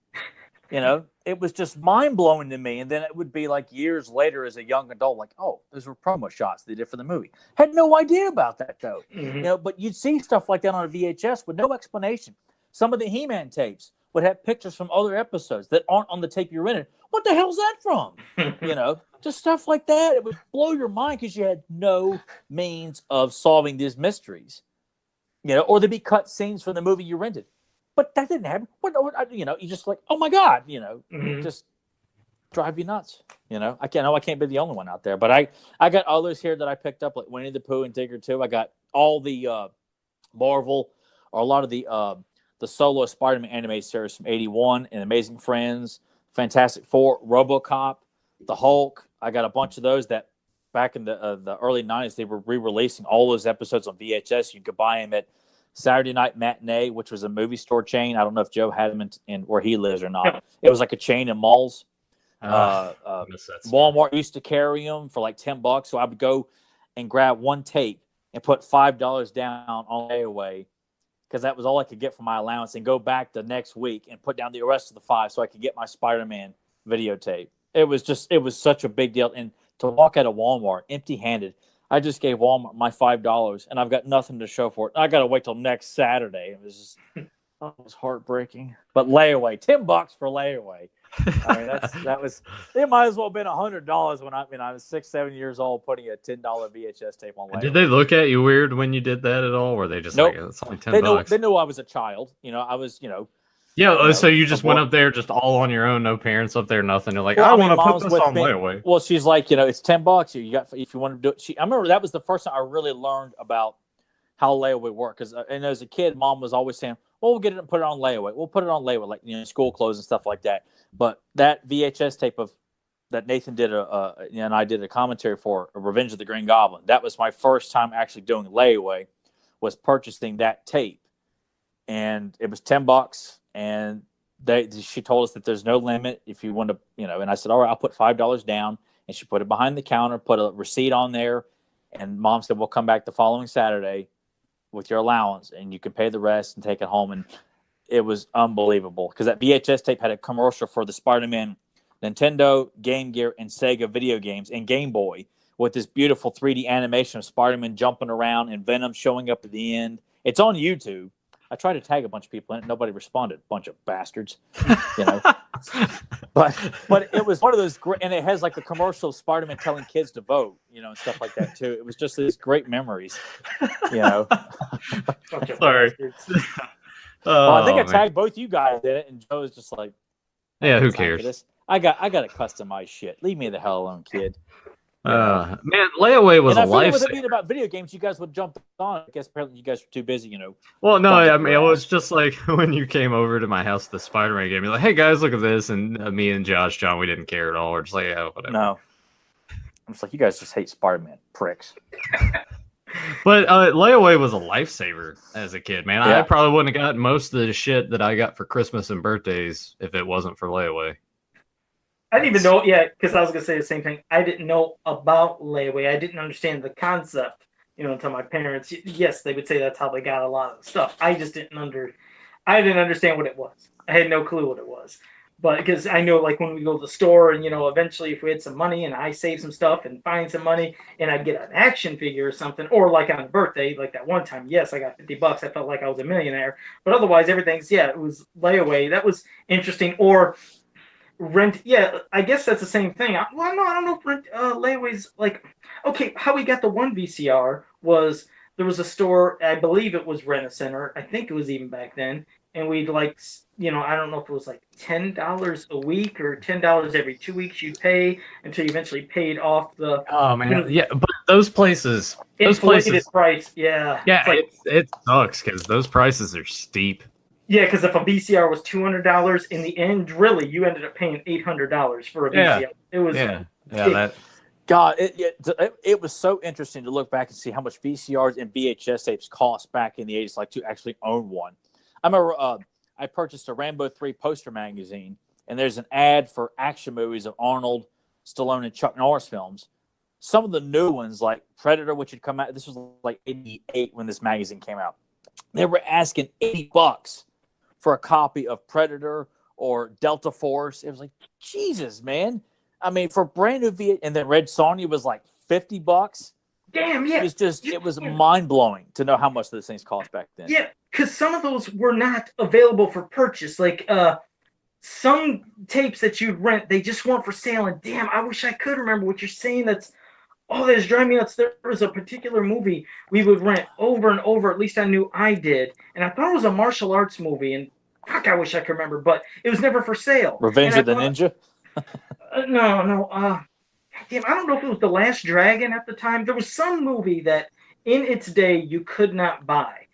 It was just mind blowing to me. And then it would be like years later as a young adult, like, oh, those were promo shots they did for the movie. Had no idea about that though. But you'd see stuff like that on a VHS with no explanation. Some of the He-Man tapes would have pictures from other episodes that aren't on the tape you rented. What the hell's that from? Just stuff like that. It would blow your mind because you had no means of solving these mysteries. Or there'd be cut scenes from the movie you rented. But that didn't happen. You just like, oh my God, just drive you nuts. I can't be the only one out there. But I got others here that I picked up, like Winnie the Pooh and Digger too. I got all the Marvel or a lot of the solo Spider-Man animated series from '81 and Amazing Friends, Fantastic Four, RoboCop, the Hulk. I got a bunch of those that back in the early '90s they were re-releasing all those episodes on VHS. You could buy them at Saturday Night Matinee, which was a movie store chain. I don't know if Joe had them in where he lives or not. It was like a chain in malls. Walmart used to carry them for like $10. So I would go and grab one tape and put $5 down on layaway because that was all I could get for my allowance, and go back the next week and put down the rest of the $5 so I could get my Spider-Man videotape. It was such a big deal. And to walk out of Walmart empty-handed, I just gave Walmart my $5, and I've got nothing to show for it. I got to wait till next Saturday. It was heartbreaking. But layaway, $10 for layaway. I mean, that was. It might as well have been $100 when I was 6, 7 years old, putting a $10 VHS tape on layaway. Did they look at you weird when you did that at all? Or were they just nope. Like, it's only $10? They knew I was a child. I was. Yeah, so you just went up there just all on your own, no parents up there, nothing. You're like, I want to put this on layaway. Well, she's like, it's $10. You got if you want to do it. I remember that was the first time I really learned about how layaway worked. And as a kid, Mom was always saying, "Well, we'll get it and put it on layaway. We'll put it on layaway, like school clothes and stuff like that." But that VHS tape that Nathan did and I did a commentary for, Revenge of the Green Goblin. That was my first time actually doing layaway, was purchasing that tape, and it was $10. And she told us that there's no limit if you want to, and I said, all right, I'll put $5 down. And she put it behind the counter, put a receipt on there. And Mom said, we'll come back the following Saturday with your allowance and you can pay the rest and take it home. And it was unbelievable because that VHS tape had a commercial for the Spider-Man Nintendo, Game Gear, and Sega video games and Game Boy with this beautiful 3D animation of Spider-Man jumping around and Venom showing up at the end. It's on YouTube. I tried to tag a bunch of people in it. Nobody responded. Bunch of bastards, But it was one of those great, and it has like a commercial of Spider-Man telling kids to vote, and stuff like that too. It was just these great memories, Sorry. I think I tagged both you guys in it, and Joe was just like, "Yeah, who cares? I got to customize shit. Leave me the hell alone, kid." Man, layaway was a lifesaver. With it being about video games, you guys would jump on. I guess apparently you guys were too busy, Well, no, I mean, it was just like when you came over to my house, the Spider-Man game. You're like, "Hey guys, look at this," and me and John, we didn't care at all. We're just like, "Yeah, whatever." No, I'm just like, you guys just hate Spider-Man, pricks. But layaway was a lifesaver as a kid, man. Yeah. I probably wouldn't have gotten most of the shit that I got for Christmas and birthdays if it wasn't for layaway. I didn't even know, because I was going to say the same thing. I didn't know about layaway. I didn't understand the concept, until my parents, yes, they would say that's how they got a lot of the stuff. I just didn't understand what it was. I had no clue what it was. But because I know, like, when we go to the store and, eventually if we had some money and I save some stuff and find some money and I'd get an action figure or something, or like on a birthday, like that one time, yes, I got $50. I felt like I was a millionaire. But otherwise, everything's, it was layaway. That was interesting. Or rent, I guess that's the same thing. Well, no, I don't know if rent layaway's like, okay, how we got the one VCR was there was a store, I believe it was Rent-A-Center, I think it was even back then, and we'd like, I don't know if it was like $10 a week or $10 every 2 weeks you'd pay until you eventually paid off the. Oh man, but those places, price, yeah, it sucks because those prices are steep. Yeah, because if a VCR was $200, in the end, really, you ended up paying $800 for a VCR. Yeah. It was God, it was so interesting to look back and see how much VCRs and VHS tapes cost back in the 80s, like to actually own one. I remember I purchased a Rambo 3 poster magazine, and there's an ad for action movies of Arnold, Stallone, and Chuck Norris films. Some of the new ones, like Predator, which had come out, this was like 88 when this magazine came out. They were asking $80 for a copy of Predator or Delta Force. It was like, Jesus, man. I mean, for brand new V, and then Red Sonja was like $50. Damn, yeah. It was mind blowing to know how much those things cost back then. Yeah, because some of those were not available for purchase. Like some tapes that you'd rent, they just weren't for sale. And damn, I wish I could remember what you're saying. That's driving me nuts. There was a particular movie we would rent over and over. At least I knew I did, and I thought it was a martial arts movie. And fuck, I wish I could remember, but it was never for sale. Revenge of the Ninja? No. Damn, I don't know if it was The Last Dragon at the time. There was some movie that in its day you could not buy.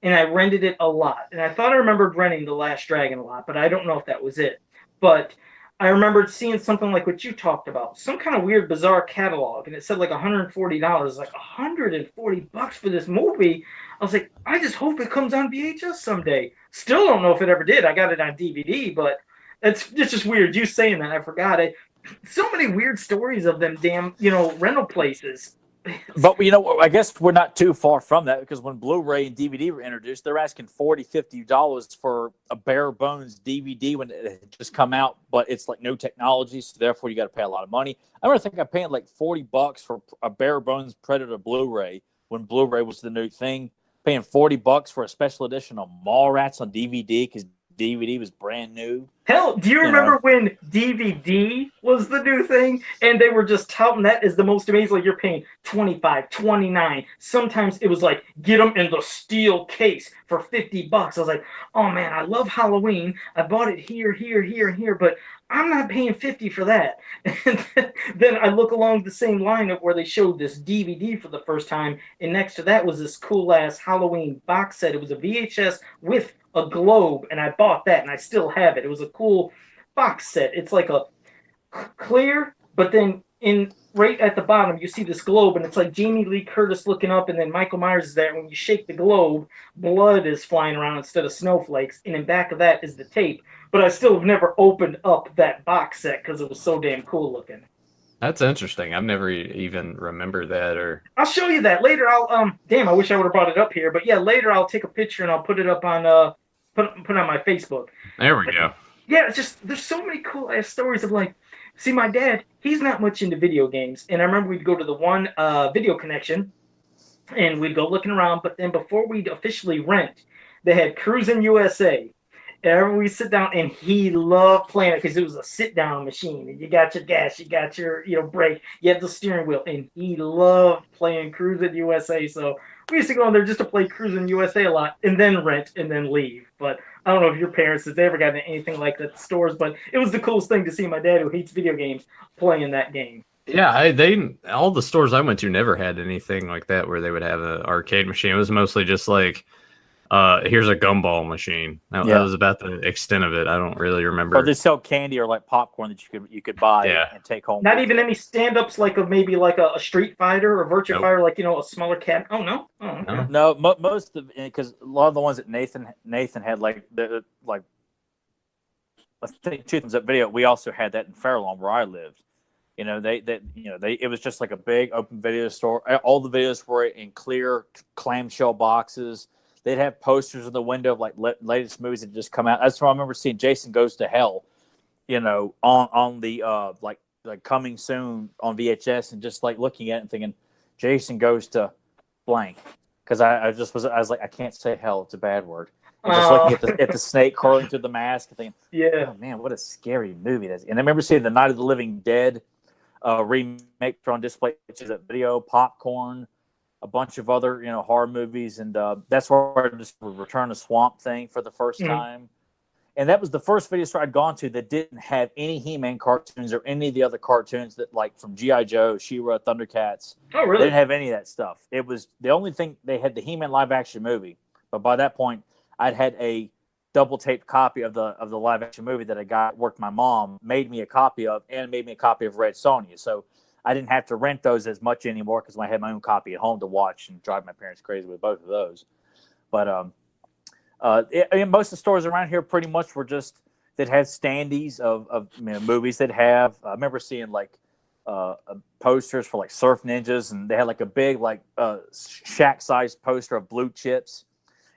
And I rented it a lot. And I thought I remembered renting The Last Dragon a lot, but I don't know if that was it. But I remembered seeing something like what you talked about. Some kind of weird, bizarre catalog. And it said like $140. Like $140 for this movie. I was like, I just hope it comes on VHS someday. Still don't know if it ever did. I got it on DVD, but it's just weird. You saying that, I forgot it. So many weird stories of them damn, rental places. But, I guess we're not too far from that, because when Blu-ray and DVD were introduced, they're asking $40, $50 for a bare bones DVD when it had just come out, but it's like no technology, so therefore you got to pay a lot of money. I remember thinking I paid like $40 for a bare bones Predator Blu-ray when Blu-ray was the new thing, paying $40 for a special edition of Mallrats on DVD because DVD was brand new. Hell, do you remember when DVD was the new thing and they were just touting that as the most amazing? Like, you're paying $25, $29. Sometimes it was like, get them in the steel case for $50. I was like, oh man, I love Halloween. I bought it here, and here, but I'm not paying $50 for that. And then I look along the same lineup where they showed this DVD for the first time, and next to that was this cool ass Halloween box set. It was a VHS with a globe, and I bought that, and I still have it. It was a cool box set. It's like a clear, but then right at the bottom you see this globe, and it's like Jamie Lee Curtis looking up, and then Michael Myers is there. When you shake the globe, blood is flying around instead of snowflakes, and in back of that is the tape. But I still have never opened up that box set because it was so damn cool looking. That's interesting. I've never even remembered that. Or I'll show you that later. I'll damn, I wish I would have brought it up here, but yeah, later I'll take a picture and I'll put it up on put on my Facebook. There we go. Yeah, it's just there's so many cool ass stories of like, see, my dad, he's not much into video games, and I remember we'd go to the one video connection, and we'd go looking around, but then before we'd officially rent, they had Cruisin' USA. And we sit down, and he loved playing it because it was a sit-down machine. And you got your gas, you got your brake, you had the steering wheel, and he loved playing Cruisin' USA. So we used to go in there just to play Cruisin' USA a lot, and then rent, and then leave. But I don't know if your parents, if they ever got anything like that at the stores, but it was the coolest thing to see my dad, who hates video games, playing that game. Yeah, all the stores I went to never had anything like that where they would have an arcade machine. It was mostly just like, here's a gumball machine. That was about the extent of it. I don't really remember. Or they sell candy or like popcorn that you could buy and take home. Not even any stand-ups like maybe like a Street Fighter or Virtua Fighter, like a smaller cat. Oh no, okay. No. Most of, because a lot of the ones that Nathan had, like I think two things that video. We also had that in Fairlawn where I lived. It was just like a big open video store. All the videos were in clear clamshell boxes. They'd have posters in the window of like latest movies that just come out. That's why I remember seeing Jason Goes to Hell, on the like coming soon on VHS, and just like looking at it and thinking, Jason Goes to blank, because I was like, I can't say hell, it's a bad word. And just looking at the snake crawling through the mask and thinking, oh man, what a scary movie that is. And I remember seeing the Night of the Living Dead remake on display, which is a video, Popcorn, a bunch of other horror movies, and that's where I just returned to Swamp Thing for the first time. And that was the first video store I'd gone to that didn't have any He-Man cartoons or any of the other cartoons that, like, from G.I. Joe, She-Ra, Thundercats. Oh, really? They didn't have any of that stuff. It was the only thing. They had the He-Man live action movie, but by that point I'd had a double taped copy of the live action movie that I got, worked my mom made me a copy of, and made me a copy of Red Sonja. So I didn't have to rent those as much anymore because I had my own copy at home to watch and drive my parents crazy with both of those. But most of the stores around here pretty much were just that had standees of movies that have. I remember seeing like posters for like Surf Ninjas, and they had like a big like shack sized poster of Blue Chips.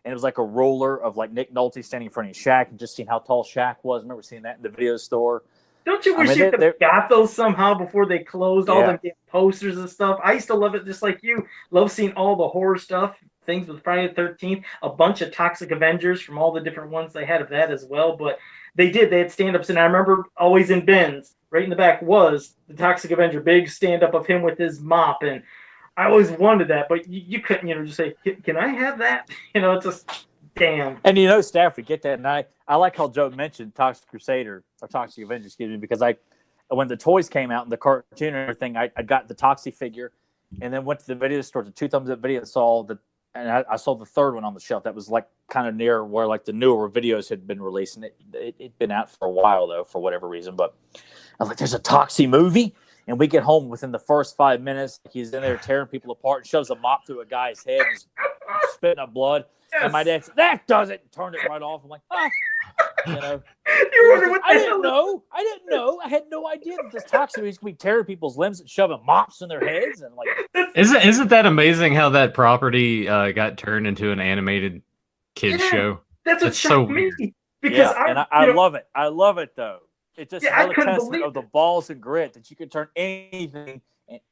and it was like a ruler of like Nick Nolte standing in front of Shaq and just seeing how tall Shaq was. I remember seeing that in the video store. Don't you wish you could have got those somehow before they closed all the posters and stuff? I used to love it just like you. Love seeing all the horror stuff, things with Friday the 13th, a bunch of Toxic Avengers from all the different ones they had of that as well. But they had stand-ups, and I remember always in bins, right in the back was the Toxic Avenger, big stand-up of him with his mop, and I always wanted that, but you couldn't, just say, can I have that? It's just, damn. And Stafford, get that, and I like how Joe mentioned Toxic Crusader, or Toxic Avenger, excuse me, because when the toys came out and the cartoon and everything, I got the Toxie figure, and then went to the video store, the 2 Thumbs Up video, and I saw the third one on the shelf that was like kind of near where like the newer videos had been released, and it'd been out for a while though, for whatever reason. But I was like, "There's a Toxie movie," and we get home within the first 5 minutes. He's in there tearing people apart and shoves a mop through a guy's head, and spitting up blood. Yes. And my dad said, "That does it," and turned it right off. I'm like, You're wondering what the hell? I didn't know. I had no idea that this Toxie was going to be tearing people's limbs and shoving mops in their heads. And like, isn't that amazing how that property got turned into an animated kids show? That's what shocked me. Because I love it. I love it though. It's just another testament of the balls and grit that you can turn anything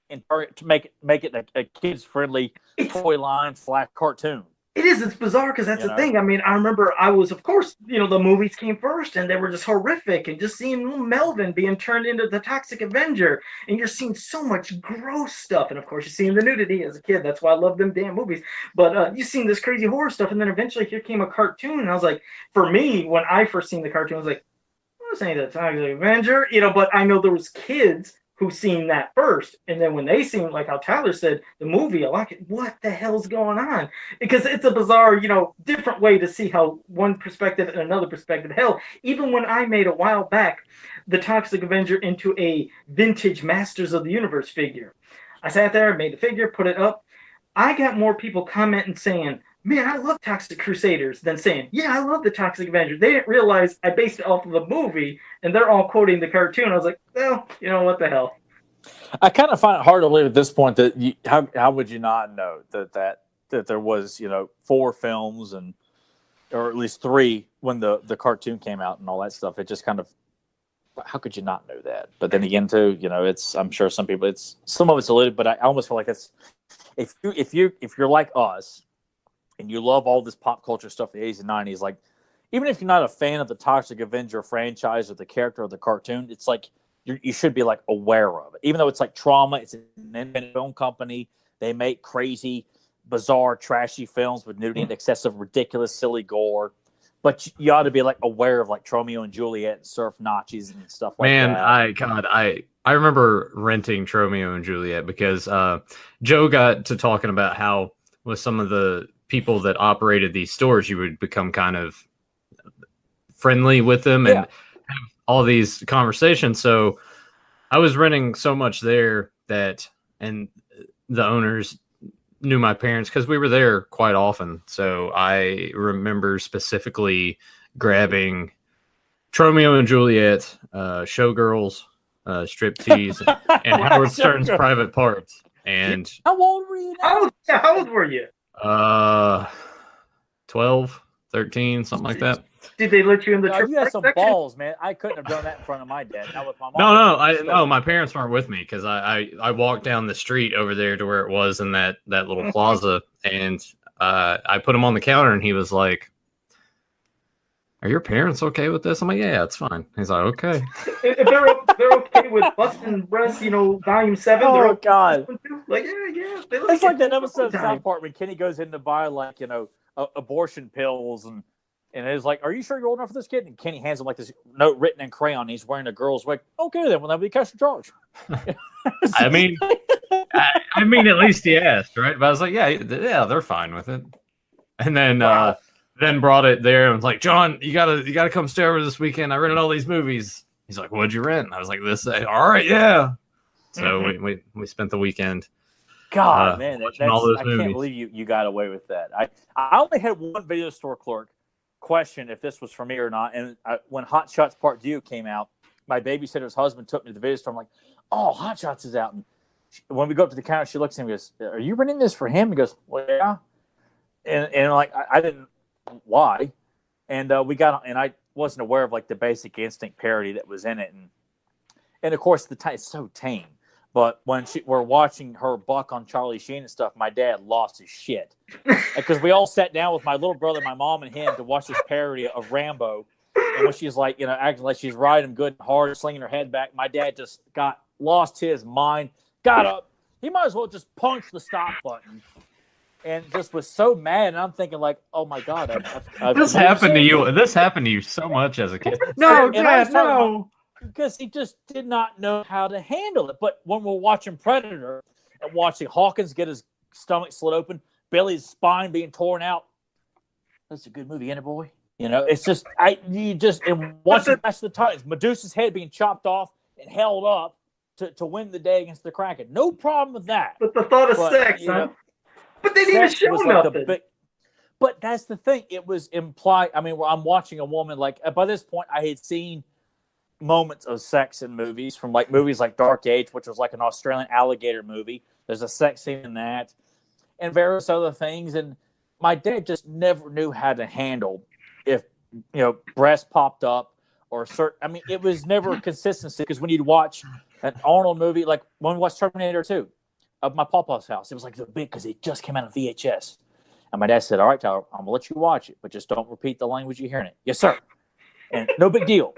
and to make it a kids friendly toy line / cartoon. It is. It's bizarre because that's the thing. I mean, I remember I was, of course, the movies came first and they were just horrific. And just seeing little Melvin being turned into the Toxic Avenger, and you're seeing so much gross stuff. And of course, you're seeing the nudity as a kid. That's why I love them damn movies. But you've seen this crazy horror stuff. And then eventually here came a cartoon. And I was like, for me, when I first seen the cartoon, I was like, this ain't the Toxic Avenger. But I know there was kids who seen that first, and then when they seen, like how Tyler said, the movie, I like it. What the hell's going on? Because it's a bizarre, different way to see how one perspective and another perspective. Hell, even when I made a while back the Toxic Avenger into a vintage Masters of the Universe figure, I sat there, made the figure, put it up. I got more people commenting saying, "Man, I love Toxic Crusaders," than saying, "Yeah, I love the Toxic Avenger." They didn't realize I based it off of the movie, and they're all quoting the cartoon. I was like, well, what the hell? I kind of find it hard to believe at this point that how would you not know that there was 4 films or at least 3 when the cartoon came out and all that stuff. It just kind of, how could you not know that? But then again, too, I'm sure some people, some of it's alluded, but I almost feel like it's if you're like us, and you love all this pop culture stuff, the 80s and 90s, like, even if you're not a fan of the Toxic Avenger franchise or the character or the cartoon, it's like you should be like aware of it. Even though it's like Trauma, it's an independent film company. They make crazy, bizarre, trashy films with nudity and excessive, ridiculous, silly gore. But you ought to be like aware of like Tromeo and Juliet and Surf Nazis and stuff like that. Man, I remember renting Tromeo and Juliet because Joe got to talking about how with some of the people that operated these stores, you would become kind of friendly with them and have all these conversations. So I was renting so much there and the owners knew my parents because we were there quite often. So I remember specifically grabbing Tromeo and Juliet, Showgirls, Striptease, and Howard Stern's Private Parts. And how old were you now? How old were you? 12, 13, something like that. Did they let you in the trip? You had some section? Balls, man. I couldn't have done that in front of my dad. Not with my mom. No, my parents weren't with me because I walked down the street over there to where it was in that little plaza, and I put him on the counter, and he was like, "Are your parents okay with this?" I'm like, "Yeah, it's fine." He's like, "Okay." If they're okay with Bustin' Breasts, Volume 7. Oh, they're okay God. Like, yeah. It's like that episode of South Park when Kenny goes in to buy, like, abortion pills, and it's like, "Are you sure you're old enough for this kid?" And Kenny hands him, like, this note written in crayon. He's wearing a girl's wig. "Okay, then, well, that'll be cash charge." I mean, at least he asked, right? But I was like, yeah, they're fine with it. And then, then brought it there and was like, "John, you gotta come stay over this weekend. I rented all these movies." He's like, "What'd you rent?" And I was like, "This." All right, yeah. So we spent the weekend. God, man, all those I movies. can't believe you got away with that. I only had one video store clerk question if this was for me or not. And when Hot Shots Part 2 came out, my babysitter's husband took me to the video store. I'm like, "Oh, Hot Shots is out." And when we go up to the counter, she looks at him and goes, "Are you renting this for him?" He goes, "Well, yeah." And like I didn't why. And we got, and I wasn't aware of like the Basic Instinct parody that was in it, and of course it's so tame. But when we're watching her buck on Charlie Sheen and stuff, my dad lost his shit because we all sat down with my little brother, my mom, and him to watch this parody of Rambo. And when she's like, acting like she's riding him good and hard, slinging her head back, my dad just lost his mind, got up. He might as well just punch the stop button. And just was so mad, and I'm thinking like, "Oh my god, this happened to you. This happened to you so much as a kid." No, Dad, no, because he just did not know how to handle it. But when we're watching Predator and watching Hawkins get his stomach slit open, Billy's spine being torn out, that's a good movie, ain't it, boy? It's just and watching the rest of the time, Medusa's head being chopped off and held up to win the day against the Kraken. No problem with that. But the thought of sex, huh? But they didn't even show nothing. But that's the thing. It was implied. I mean, I'm watching a woman, like, by this point, I had seen moments of sex in movies from, like, movies like Dark Age, which was like an Australian alligator movie. There's a sex scene in that and various other things. And my dad just never knew how to handle if, breasts popped up or certain. I mean, it was never a consistency because when you'd watch an Arnold movie, like when we watched Terminator 2, of my papa's house. It was like the big because it just came out of VHS. And my dad said, "All right, Tyler, I'm gonna let you watch it, but just don't repeat the language you hear in it." Yes, sir. And no big deal.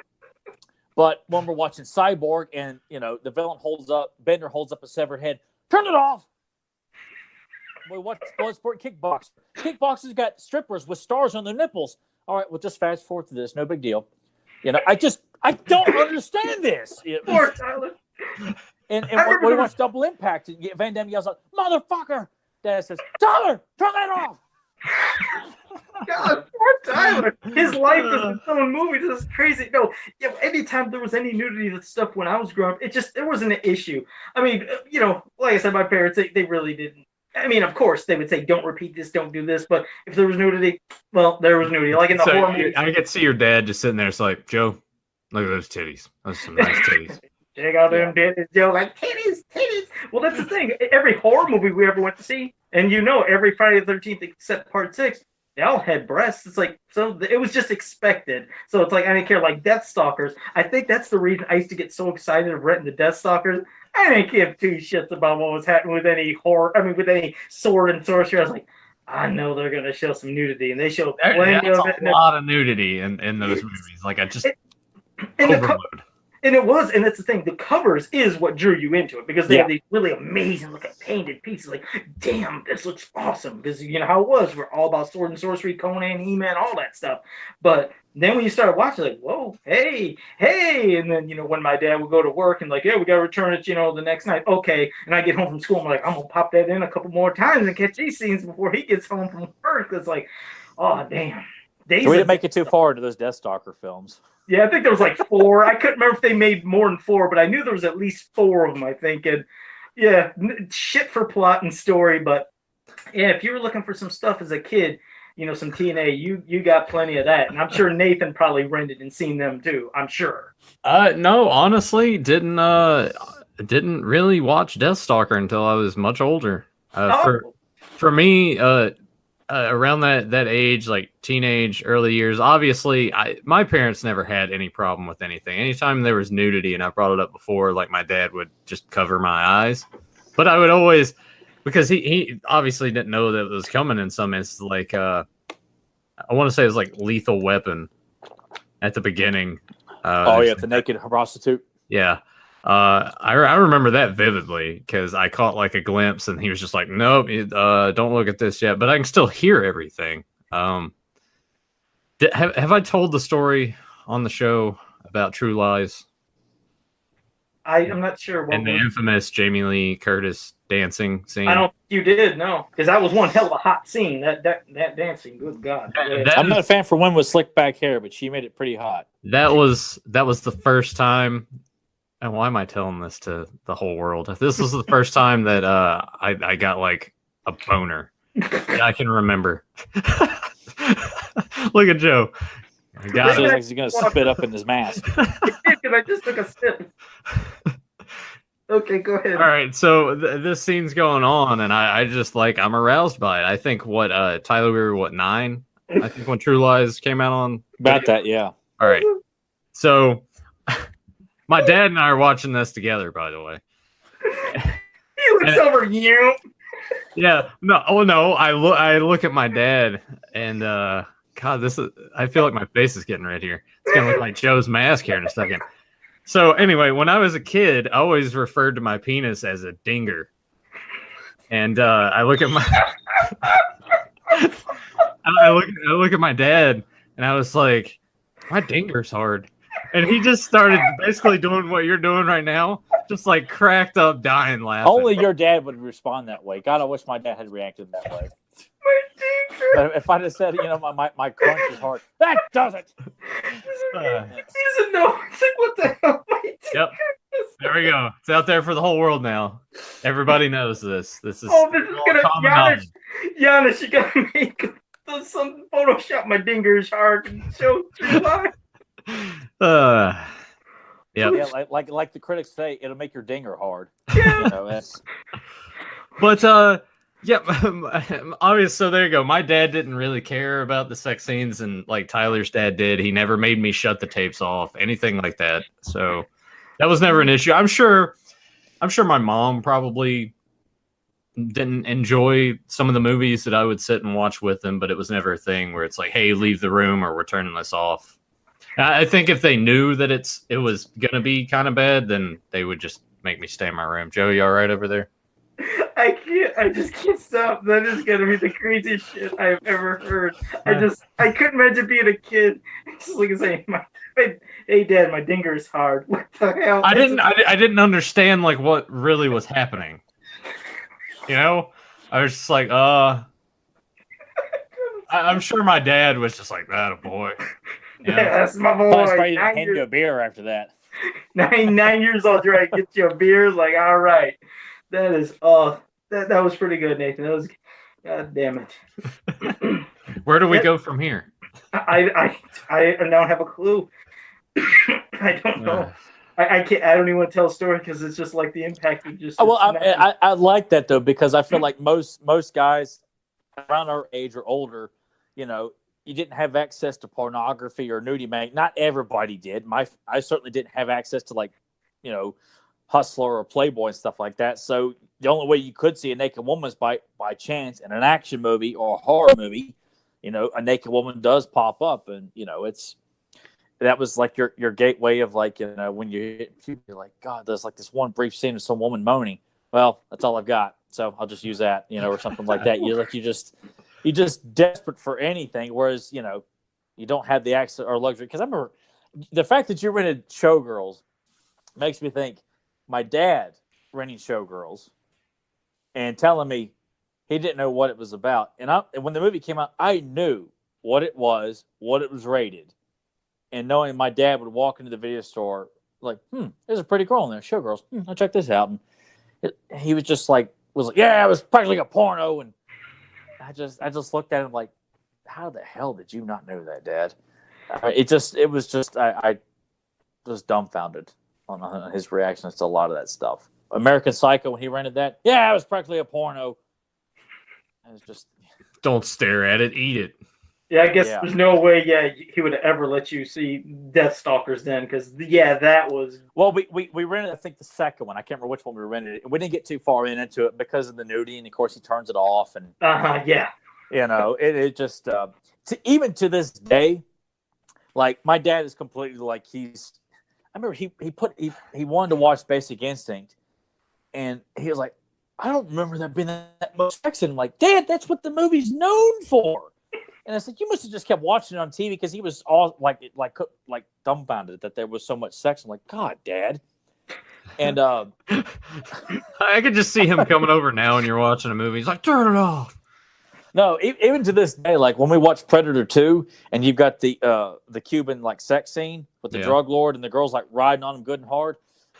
But when we're watching Cyborg and the villain Bender holds up a severed head, turn it off. We watch Bloodsport Kickboxer. Kickboxer's got strippers with stars on their nipples. All right, we'll just fast forward to this. No big deal. I don't understand this. Poor Tyler. And when we watch Double Impact, Van Damme yells out, "Motherfucker!" Dad says, "Tyler, turn that off!" God, poor Tyler. His life is its own movie. This is crazy. No, anytime there was any nudity and stuff when I was growing up, there wasn't an issue. I mean, like I said, my parents, they really didn't. I mean, of course, they would say, "Don't repeat this, don't do this." But if there was nudity, well, there was nudity. Like in the horror movies. I could see your dad just sitting there. It's like, "Joe, look at those titties. Those are some nice titties." Check out them titties, Joe. Like, titties. Well, that's the thing. Every horror movie we ever went to see, and every Friday the 13th except Part 6, they all had breasts. It's like, so it was just expected. So it's like, I didn't care. Like Deathstalkers, I think that's the reason I used to get so excited of renting the Deathstalkers. I didn't give two shits about what was happening with any horror. I mean, with any sword and sorcery. I was like, I know they're going to show some nudity, and they show plenty of it. A lot of nudity in those movies. Like, I just overload. And it was, and that's the thing, the covers is what drew you into it, because they have these really amazing looking painted pieces, like, damn, this looks awesome, because you know how it was, we're all about sword and sorcery, Conan, He-Man, all that stuff, but then when you started watching, like, whoa, hey, and then, when my dad would go to work, and like, yeah, we got to return it, the next night, okay, and I get home from school, I'm like, I'm going to pop that in a couple more times and catch these scenes before he gets home from work, it's like, oh, damn. So we didn't make it too far into those Deathstalker films. Yeah, I think there was like 4. I couldn't remember if they made more than 4, but I knew there was at least 4 of them, I think. And yeah, shit for plot and story. But yeah, if you were looking for some stuff as a kid, some TNA, you got plenty of that. And I'm sure Nathan probably rented and seen them too. I'm sure. No, honestly, didn't really watch Deathstalker until I was much older. For me, around that age, like teenage, early years, obviously, my parents never had any problem with anything. Anytime there was nudity, and I brought it up before, like my dad would just cover my eyes. But I would always, because he obviously didn't know that it was coming in some instances, like, I want to say it was like Lethal Weapon at the beginning. The naked prostitute. Yeah. I remember that vividly because I caught like a glimpse and he was just like, nope, don't look at this yet, but I can still hear everything. Have I told the story on the show about True Lies? I'm not sure. And the infamous Jamie Lee Curtis dancing scene. I don't think you did, no, because that was one hell of a hot scene. That dancing, good God. I'm not a fan for one with slick back hair, but she made it pretty hot. That was the first time. And why am I telling this to the whole world? This was the first time that I got like a boner. I can remember. Look at Joe. He looks like he's gonna spit up in his mask. Because I just took a sip. Okay, go ahead. All right, so this scene's going on, and I just like I'm aroused by it. I think Tyler, we were 9 I think when True Lies came out on About that, yeah. All right. So my dad and I are watching this together, by the way. He looks over you. Yeah. No. Oh no. I look at my dad and God, I feel like my face is getting red here. It's gonna look like Joe's mask here in a second. So anyway, when I was a kid, I always referred to my penis as a dinger. And I look at my I look at my dad and I was like, my dinger's hard. And he just started basically doing what you're doing right now, just like cracked up, dying laughing. Only your dad would respond that way. God, I wish my dad had reacted that way. My dinger. But if I'd have said, my crunch is hard, that does it. He doesn't know. It's like, what the hell? Yep. There we go. It's out there for the whole world now. Everybody knows this. This is this is gonna common knowledge. Giannis, you gotta make some Photoshop my dinger is hard and show True Lies. Yeah. Yeah, like the critics say, it'll make your dinger hard. Yeah. But yeah, obviously. So there you go. My dad didn't really care about the sex scenes, and like Tyler's dad did. He never made me shut the tapes off, anything like that. So that was never an issue. I'm sure my mom probably didn't enjoy some of the movies that I would sit and watch with them, but it was never a thing where it's like, hey, leave the room or we're turning this off. I think if they knew that it was gonna be kind of bad, then they would just make me stay in my room. Joe, you all right over there? I can't. I just can't stop. That is gonna be the craziest shit I've ever heard. I couldn't imagine being a kid just like saying, "Hey, Dad, my dinger is hard." What the hell? I didn't understand like what really was happening. I was just like, I'm sure my dad was just like, that a boy. Yeah, that's my boy. Probably hand you a beer after that. 9 years old, right? Get you a beer. Like, all right, that is that was pretty good, Nathan. That was, God damn it. Where do we go from here? I don't have a clue. I don't know. I can't. I don't even want to tell a story because it's just like the impact of just. Well, I like that though, because I feel like most guys around our age or older, you didn't have access to pornography or nudie mag. Not everybody did. I certainly didn't have access to Hustler or Playboy and stuff like that. So the only way you could see a naked woman is by chance in an action movie or a horror movie. A naked woman does pop up, and that was like your gateway of when you hit puberty, you're like, God, there's like this one brief scene of some woman moaning. Well, that's all I've got, so I'll just use that, or something like that. You're just desperate for anything, whereas you don't have the access or luxury. Because I remember the fact that you rented Showgirls makes me think my dad renting Showgirls and telling me he didn't know what it was about. And when the movie came out, I knew what it was rated. And knowing my dad would walk into the video store like, there's a pretty girl in there, Showgirls. I'll check this out. And he was just like, yeah, it was practically a porno. And I just looked at him like, how the hell did you not know that, Dad? I was dumbfounded on his reactions to a lot of that stuff. American Psycho, when he rented that, yeah, it was practically a porno. I was just, don't stare at it, eat it. Yeah, I guess there's no way, he would ever let you see Deathstalkers then, because, that was... Well, we rented, I think, the second one. I can't remember which one we rented it. We didn't get too far into it because of the nudity, and, of course, he turns it off. And yeah. It just... even to this day, like, my dad is completely, like, he's... I remember he wanted to watch Basic Instinct, and he was like, I don't remember there being that much sex. And I'm like, Dad, that's what the movie's known for. And I said, you must have just kept watching it on TV, because he was all like dumbfounded that there was so much sex. I'm like, God, Dad. And I could just see him coming over now, and you're watching a movie. He's like, turn it off. No, even to this day, like when we watch Predator 2, and you've got the Cuban sex scene with the drug lord, and the girl's like riding on him good and hard.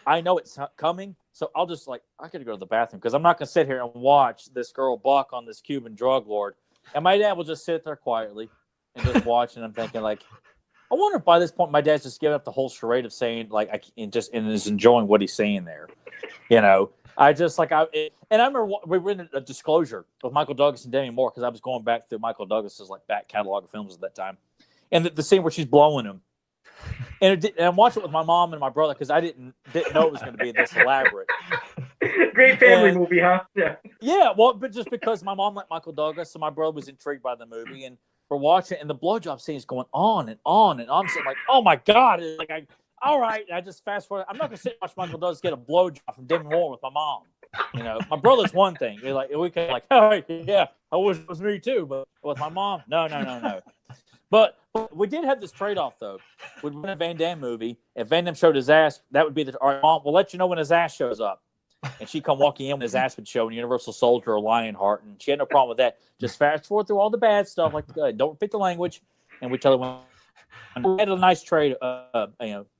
I know it's coming, so I'll just I gotta go to the bathroom, because I'm not gonna sit here and watch this girl buck on this Cuban drug lord. And my dad will just sit there quietly and just watch, and I'm thinking, I wonder if by this point my dad's just giving up the whole charade of saying, and is enjoying what he's seeing there, I just like and I remember we were in a Disclosure with Michael Douglas and Demi Moore because I was going back through Michael Douglas's like back catalog of films at that time, and the scene where she's blowing him, and I'm watching it with my mom and my brother because I didn't know it was going to be this elaborate. Great family movie, huh? Yeah. Yeah, well, but just because my mom liked Michael Douglas, so my brother was intrigued by the movie, and we're watching it, and the blowjob scene is going on and on, and I'm sitting like, oh my god, it's like all right, I just fast forward. I'm not gonna sit and watch Michael Douglas get a blowjob from Demi Moore with my mom. You know, my brother's one thing. We're like, we can like, oh yeah, I wish it was me too, but with my mom, no. But we did have this trade-off though. We'd win a Van Damme movie. If Van Damme showed his ass, that would be all right, Mom, we'll let you know when his ass shows up. And she'd come walking in when his ass would show in Universal Soldier or Lionheart, and she had no problem with that. Just fast forward through all the bad stuff, like don't repeat the language, and we tell her when we had a nice trade,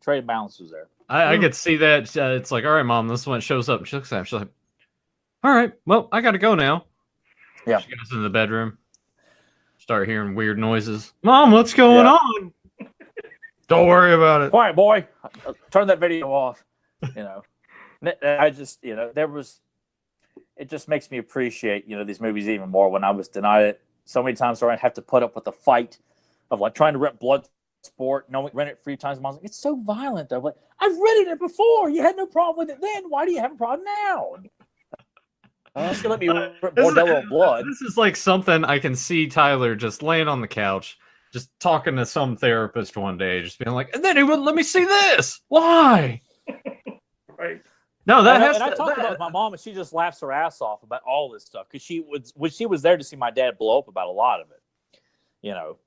trade balances there. I could see that. It's like, all right, Mom, this one shows up, and she looks at him. She's like, all right, well, I got to go now. Yeah. She goes into the bedroom, start hearing weird noises. Mom, what's going on? Don't worry about it. Quiet, boy. Turn that video off. You know. I just, it just makes me appreciate, these movies even more when I was denied it so many times where I have to put up with the fight of like trying to rent Bloodsport, rent it 3 times a month. Like, it's so violent though. Like, I've rented it before. You had no problem with it then. Why do you have a problem now? Just let me rent Bordello of Blood. This is like something I can see Tyler just laying on the couch, just talking to some therapist one day, just being like, and then he wouldn't let me see this. Why? Right. No, I talk about it with my mom, and she just laughs her ass off about all this stuff because she was there to see my dad blow up about a lot of it,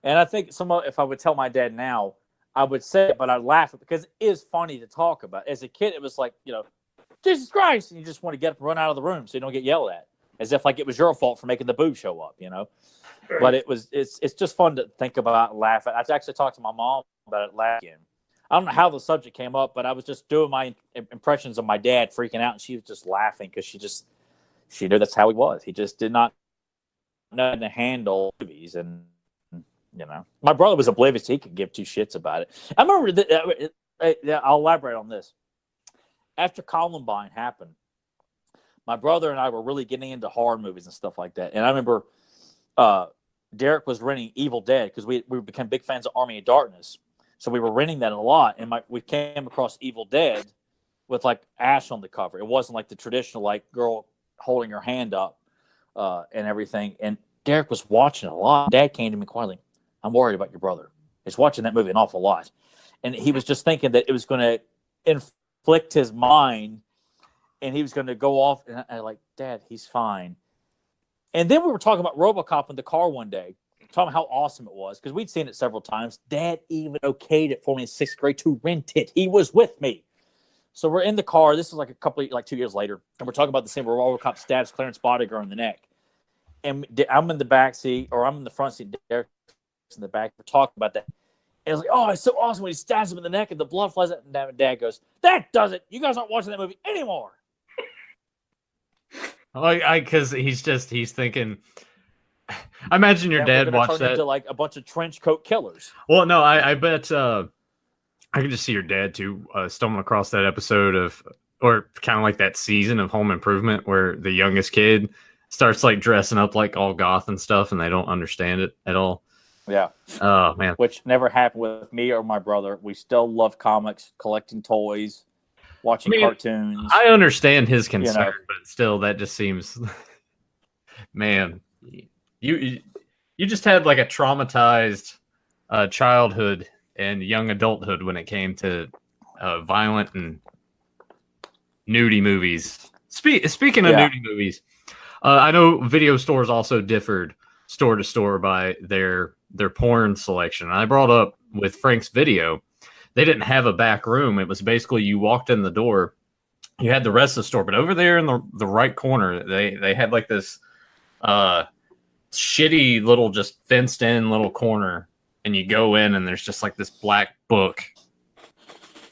And I think if I would tell my dad now, I would say it, but I'd laugh it because it is funny to talk about. As a kid, it was like, Jesus Christ, and you just want to get up and run out of the room so you don't get yelled at, as if like it was your fault for making the boob show up, Right. But it's just fun to think about and laugh at. I actually talked to my mom about it last weekend. I don't know how the subject came up, but I was just doing my impressions of my dad freaking out, and she was just laughing because she knew that's how he was. He just did not know how to handle movies, and my brother was oblivious. He could give 2 shits about it. I remember I'll elaborate on this. After Columbine happened, my brother and I were really getting into horror movies and stuff like that, and I remember Derek was renting Evil Dead because we became big fans of Army of Darkness. So we were renting that a lot, and we came across Evil Dead with like Ash on the cover. It wasn't like the traditional like girl holding her hand up and everything. And Derek was watching it a lot. Dad came to me quietly, "I'm worried about your brother. He's watching that movie an awful lot," and he was just thinking that it was going to inflict his mind, and he was going to go off. And I like, Dad, he's fine. And then we were talking about RoboCop in the car one day. Talking about how awesome it was because we'd seen it several times. Dad even okayed it for me in 6th grade to rent it. He was with me. So we're in the car. This is like 2 years later. And we're talking about the scene where RoboCop stabs Clarence Bodiger in the neck. And I'm in the back seat, or I'm in the front seat. Derek's in the back. We're talking about that. And it's like, oh, it's so awesome when he stabs him in the neck and the blood flies out. And Dad goes, that does it. You guys aren't watching that movie anymore. Because he's thinking... I imagine your dad watched that. Into like a bunch of trench coat killers. Well, no, I bet I can just see your dad too stumbling across that episode or kind of like that season of Home Improvement where the youngest kid starts like dressing up like all goth and stuff, and they don't understand it at all. Yeah. Oh man. Which never happened with me or my brother. We still love comics, collecting toys, watching cartoons. I understand his concern, but still, that just seems, man. You just had like a traumatized childhood and young adulthood when it came to violent and nudie movies. Speaking of nudie movies, I know video stores also differed store to store by their porn selection. I brought up with Frank's Video, they didn't have a back room. It was basically you walked in the door, you had the rest of the store, but over there in the right corner, they had like this shitty little just fenced in little corner, and you go in and there's just like this black book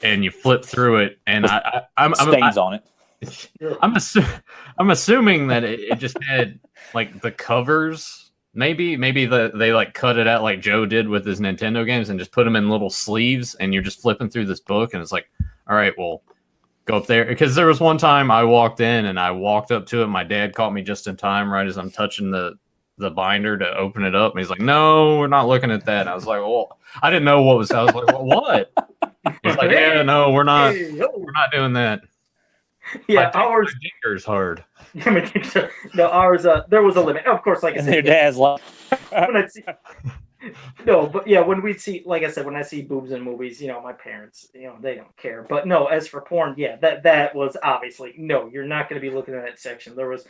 and you flip through it and I'm stains on it. I'm assuming that it just had like the covers. Maybe they like cut it out like Joe did with his Nintendo games and just put them in little sleeves, and you're just flipping through this book and it's like, all right, well, go up there, because there was one time I walked in and I walked up to it. My dad caught me just in time, right as I'm touching the binder to open it up. And he's like, "No, we're not looking at that." And I was like, "Well, I didn't know what was." I was like, "Well, what?" He's like, "Yeah, no, we're not doing that." Yeah, ours. My dinker's hard. No, ours. There was a limit, of course. Like I And said, their dad's like, when I see, no, but yeah, when we see, like I said, when I see boobs in movies, my parents, they don't care. But no, as for porn, yeah, that was obviously no. You're not going to be looking at that section. There was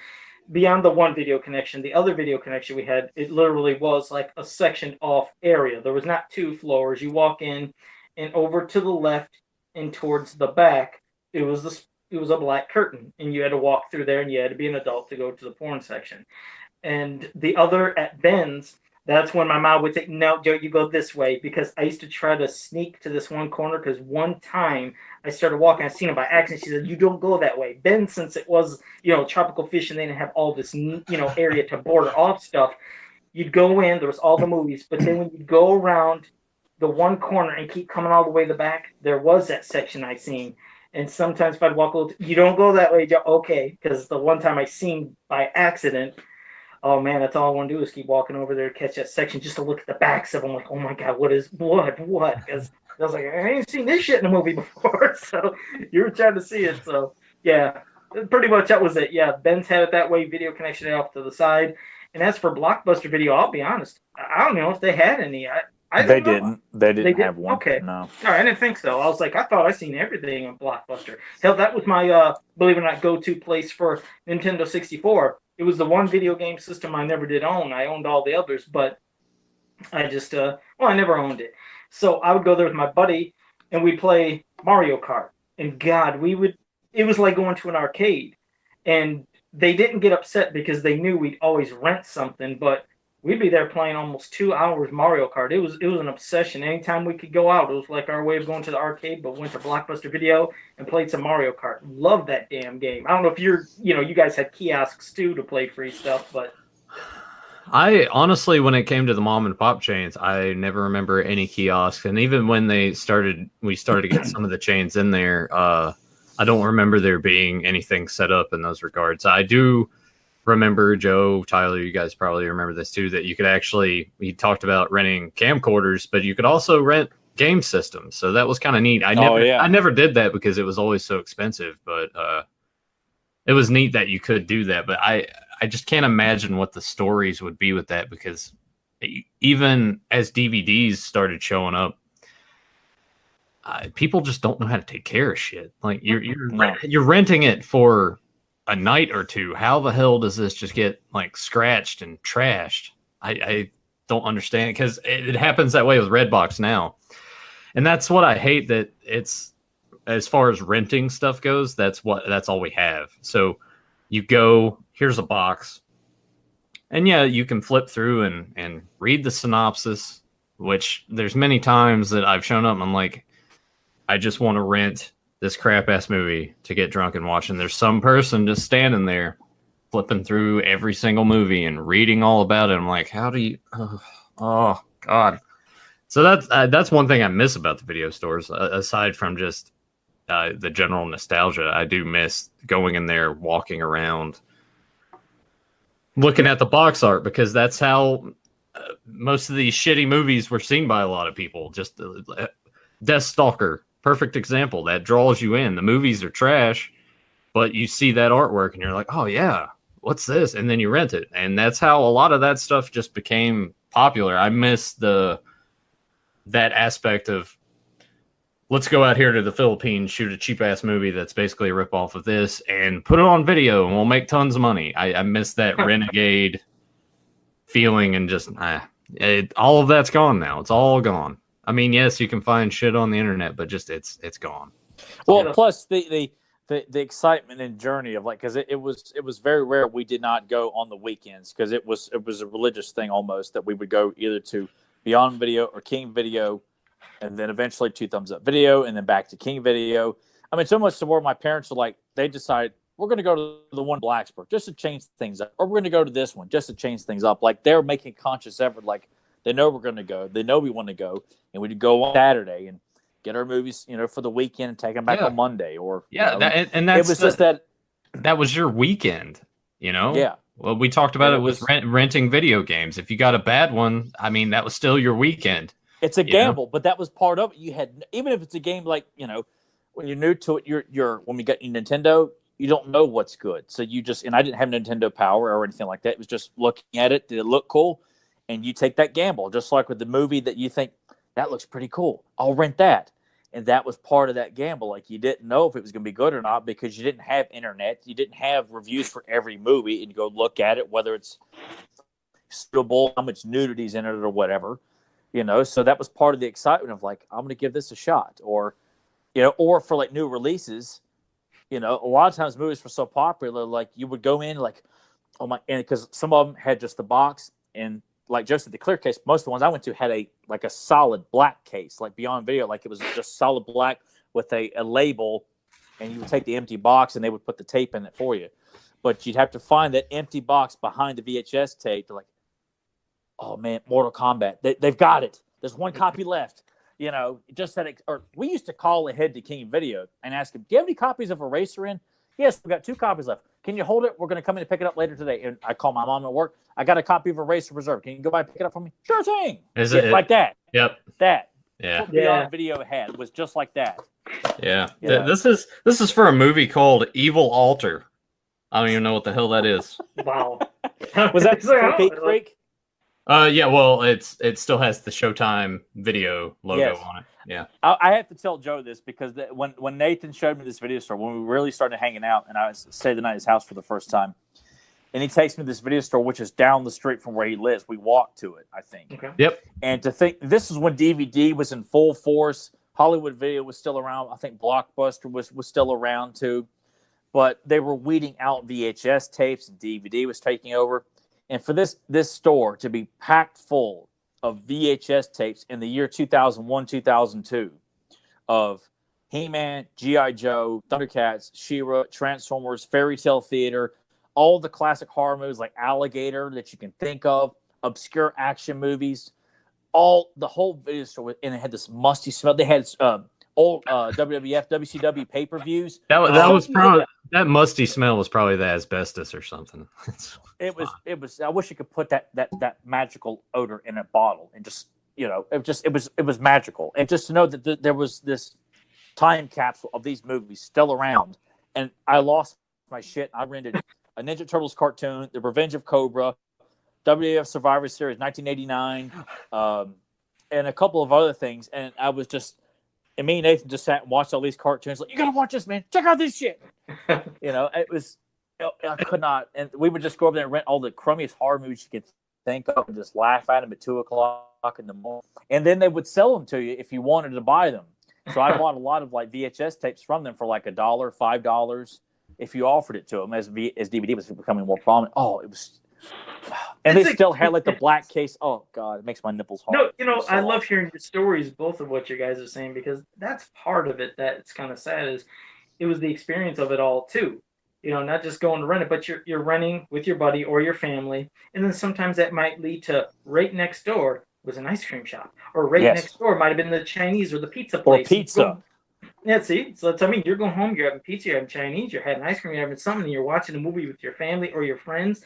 beyond the one video connection, the other video connection we had. It literally was like a section off area. There was not 2 floors. You walk in, and over to the left and towards the back, it was a black curtain, and you had to walk through there, and you had to be an adult to go to the porn section. And the other at Ben's, that's when my mom would say, "No, Joe, you go this way," because I used to try to sneak to this one corner, because one time I started walking, I seen it by accident. She said, "You don't go that way." Ben, since it was, tropical fish and they didn't have all this, area to border off stuff, you'd go in, there was all the movies, but then when you'd go around the one corner and keep coming all the way to the back, there was that section I seen. And sometimes if I'd walk a little, "You don't go that way, Joe." Okay, because the one time I seen by accident, oh man, that's all I want to do is keep walking over there, catch that section just to look at the backs of them. Like, oh my God, what? Because I was like, I ain't seen this shit in a movie before. So you were trying to see it. So yeah, pretty much that was it. Yeah, Ben's had it that way, video connection off to the side. And as for Blockbuster Video, I'll be honest, I don't know if they had any. they didn't. They didn't have one. Okay. No. All right, I didn't think so. I was like, I thought I seen everything on Blockbuster. Hell, that was my believe it or not go-to place for Nintendo 64. It was the one video game system I never did own. I owned all the others, but I just I never owned it. So I would go there with my buddy, and we'd play Mario Kart. And God, it was like going to an arcade. And they didn't get upset because they knew we'd always rent something, but we'd be there playing almost 2 hours Mario Kart. It was an obsession. Anytime we could go out, it was like our way of going to the arcade, but went to Blockbuster Video and played some Mario Kart. Loved that damn game. I don't know if you guys had kiosks too to play free stuff, but I honestly, when it came to the mom and pop chains, I never remember any kiosks. And even when we started to get some of the chains in there, I don't remember there being anything set up in those regards. I do remember, Joe, Tyler, you guys probably remember this too, that you could we talked about renting camcorders, but you could also rent game systems. So that was kind of neat. I never did that because it was always so expensive, but it was neat that you could do that. But I just can't imagine what the stories would be with that, because even as DVDs started showing up, people just don't know how to take care of shit. Like you're renting it for a night or two. How the hell does this just get like scratched and trashed? I don't understand, because it happens that way with Redbox now. And that's what I hate, that it's, as far as renting stuff goes, that's all we have. So you go, here's a box, and yeah, you can flip through and read the synopsis, which there's many times that I've shown up and I'm like, I just want to rent this crap ass movie to get drunk and watch. And there's some person just standing there flipping through every single movie and reading all about it. I'm like, how do you? Oh God. So that's one thing I miss about the video stores, aside from just the general nostalgia. I do miss going in there, walking around, looking at the box art, because that's how most of these shitty movies were seen by a lot of people. Just Deathstalker. Perfect example. That draws you in. The movies are trash, but you see that artwork and you're like, oh yeah, what's this? And then you rent it. And that's how a lot of that stuff just became popular. I miss that aspect of, let's go out here to the Philippines, shoot a cheap ass movie that's basically a ripoff of this, and put it on video, and we'll make tons of money. I miss that renegade feeling, and just all of that's gone now. It's all gone. I mean, yes, you can find shit on the internet, but just it's gone. Well, plus the excitement and journey of, like, because it was very rare we did not go on the weekends, because it was a religious thing almost, that we would go either to Beyond Video or King Video, and then eventually Two Thumbs Up Video, and then back to King Video. I mean, so much to where my parents are like, they decide, we're going to go to the one in Blacksburg just to change things up, or we're going to go to this one just to change things up. Like, they're making conscious effort, like, they know we're going to go. They know we want to go. And we'd go on Saturday. And get our movies, for the weekend and take them back on Monday, or that's it was just that was your weekend, Yeah. Well, we talked about it with renting video games. If you got a bad one, I mean, that was still your weekend. It's a gamble, but that was part of it. You had, even if it's a game like, when you're new to it, when we got your Nintendo, you don't know what's good. So you just, and I didn't have Nintendo Power or anything like that. It was just looking at it. Did it look cool? And you take that gamble, just like with the movie that you think, that looks pretty cool. I'll rent that. And that was part of that gamble. Like, you didn't know if it was going to be good or not because you didn't have internet. You didn't have reviews for every movie and you go look at it, whether it's suitable, how much nudity's in it or whatever, So that was part of the excitement of like, I'm going to give this a shot. Or, or for like new releases, a lot of times movies were so popular, like you would go in like, oh my, and because some of them had just the box, and like just the clear case, most of the ones I went to had a solid black case, like Beyond Video, like it was just solid black with a label, and you would take the empty box and they would put the tape in it for you. But you'd have to find that empty box behind the VHS tape. They're like, oh man, Mortal Kombat, they've got it. There's one copy left. Just that, or we used to call ahead to King Video and ask him, do you have any copies of Eraser in? Yes, we've got 2 copies left. Can you hold it? We're going to come in and pick it up later today. And I call my mom at work. I got a copy of Eraser Reserve. Can you go by and pick it up for me? Sure thing. Is it like that? Yep. That. Yeah. What Beyond Video had was just like that. Yeah. This is for a movie called Evil Altar. I don't even know what the hell that is. Wow. Was that for Pete Creek? Yeah. Well, it still has the Showtime Video logo on it. Yeah. I have to tell Joe this because when Nathan showed me this video store, when we really started hanging out, and I stayed the night at his house for the first time, and he takes me to this video store, which is down the street from where he lives. We walked to it, I think. Okay. Yep. And to think, this is when DVD was in full force. Hollywood Video was still around. I think Blockbuster was still around too. But they were weeding out VHS tapes, and DVD was taking over. And for this store to be packed full of VHS tapes in the year 2001, 2002 of He-Man, G.I. Joe, Thundercats, She-Ra, Transformers, Fairy Tale Theater, all the classic horror movies like Alligator that you can think of, obscure action movies, the whole video store, and it had this musty smell. They had old WWF, WCW pay-per-views. That musty smell was probably the asbestos or something. It was. I wish you could put that magical odor in a bottle and just, it was magical. And just to know that there was this time capsule of these movies still around, and I lost my shit. I rented a Ninja Turtles cartoon, The Revenge of Cobra, WWF Survivor Series 1989, and a couple of other things. And I was just, and me and Nathan just sat and watched all these cartoons. Like, you gotta watch this, man. Check out this shit. It was. I could not, and we would just go over there and rent all the crummiest horror movies you could think of, and just laugh at them at 2:00 in the morning. And then they would sell them to you if you wanted to buy them. So I bought a lot of like VHS tapes from them for like $1, $5 if you offered it to them as DVD was becoming more prominent. Oh, it was, and they still had like the black case. Oh God, it makes my nipples hard. No, I love hearing your stories, both of what you guys are saying, because that's part of it that's kind of sad. Is it was the experience of it all too. Not just going to rent it, but you're renting with your buddy or your family, and then sometimes that might lead to right next door was an ice cream shop, or next door might have been the Chinese or the pizza place. Or pizza. See, so that's what I mean. You're going home, you're having pizza, you're having Chinese, you're having ice cream, you're having something, and you're watching a movie with your family or your friends.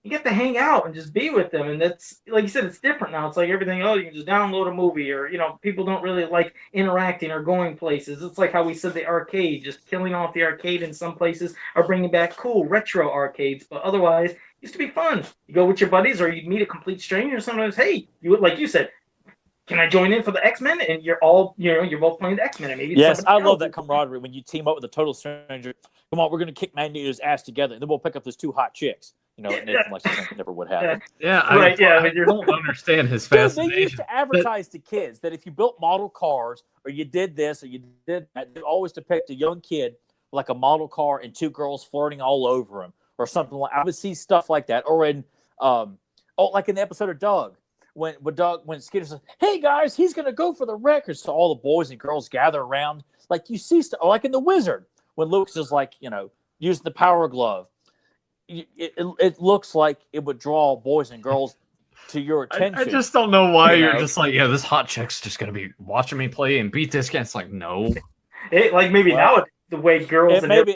You get to hang out and just be with them, and that's, like you said, it's different now. It's like everything, you can just download a movie, or people don't really like interacting or going places. It's like how we said the arcade, just killing off the arcade in some places, or bringing back cool retro arcades, but otherwise, it used to be fun. You go with your buddies, or you meet a complete stranger. Sometimes, hey, like you said, can I join in for the X-Men? And you're all, you're both playing the X-Men. And maybe yes, I love that camaraderie when you team up with a total stranger. Come on, we're going to kick Magneto's ass together, and then we'll pick up those 2 hot chicks. Nathan likes to think never would happen. Yeah, I don't understand his fascination. They used to advertise to kids that if you built model cars, or you did this, or you did that, they always depict a young kid like a model car and 2 girls flirting all over him, or something like. I would see stuff like that, or in, like in the episode of Doug, when Skinner says, "Hey guys, he's gonna go for the record," so all the boys and girls gather around. Like you see stuff, like in The Wizard, when Lucas is like, using the power glove. It looks like it would draw boys and girls to your attention. I just don't know why You you're know? just like, yeah, this hot chick's just gonna be watching me play and beat this guy. It's like, no. Like maybe Well, now the way girls and maybe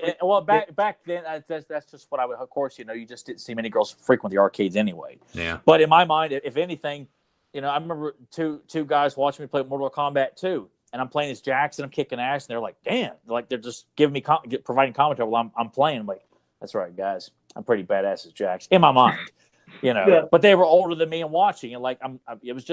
back then that's just what I would. Of course, you know, you just didn't see many girls frequent the arcades anyway. Yeah. But in my mind, if anything, you know, I remember two guys watching me play Mortal Kombat 2, and I'm playing as Jax and I'm kicking ass, and they're like, "Damn!" Like they're just giving me providing commentary while I'm playing. I'm like, "That's right, guys. I'm pretty badass as Jax in my mind." You know, Yeah. but they were older than me and watching, and like it was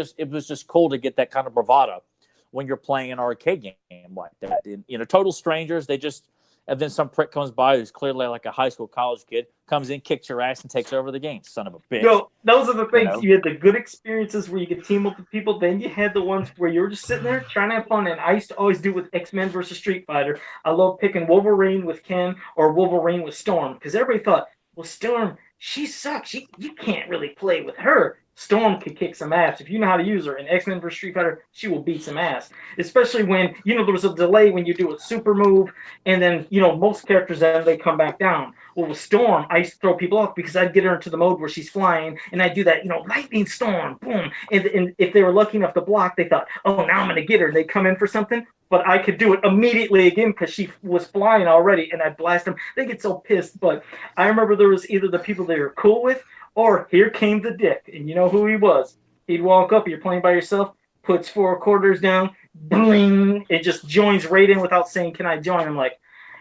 just cool to get that kind of bravado when you're playing an arcade game like that. And, you know, total strangers, and then some prick comes by who's clearly like a high school, college kid, comes in, kicks your ass, and takes over the game. Son of a bitch. No, those are the things. You know? You had the good experiences where you could team up with people. Then you had the ones where you were just sitting there trying to have fun. And I used to always do with X-Men versus Street Fighter. I love picking Wolverine with Ken or Wolverine with Storm because everybody thought, well, Storm, she sucks. You can't really play with her. Storm could kick some ass. If you know how to use her in X-Men vs. Street Fighter, she will beat some ass. Especially when, you know, there was a delay when you do a super move, and then, you know, most characters, then they come back down. Well, with Storm, I used to throw people off because I'd get her into the mode where she's flying, and I'd do that, you know, lightning storm, boom. And if they were lucky enough to block, they thought, oh, now I'm going to get her. They'd come in for something, but I could do it immediately again because she was flying already, and I'd blast them. They get so pissed, but I remember there was either the people they were cool with, or here came the dick, and you know who he was. He'd walk up, you're playing by yourself, puts 4 quarters down, bling, it just joins right in without saying, can I join? I'm like,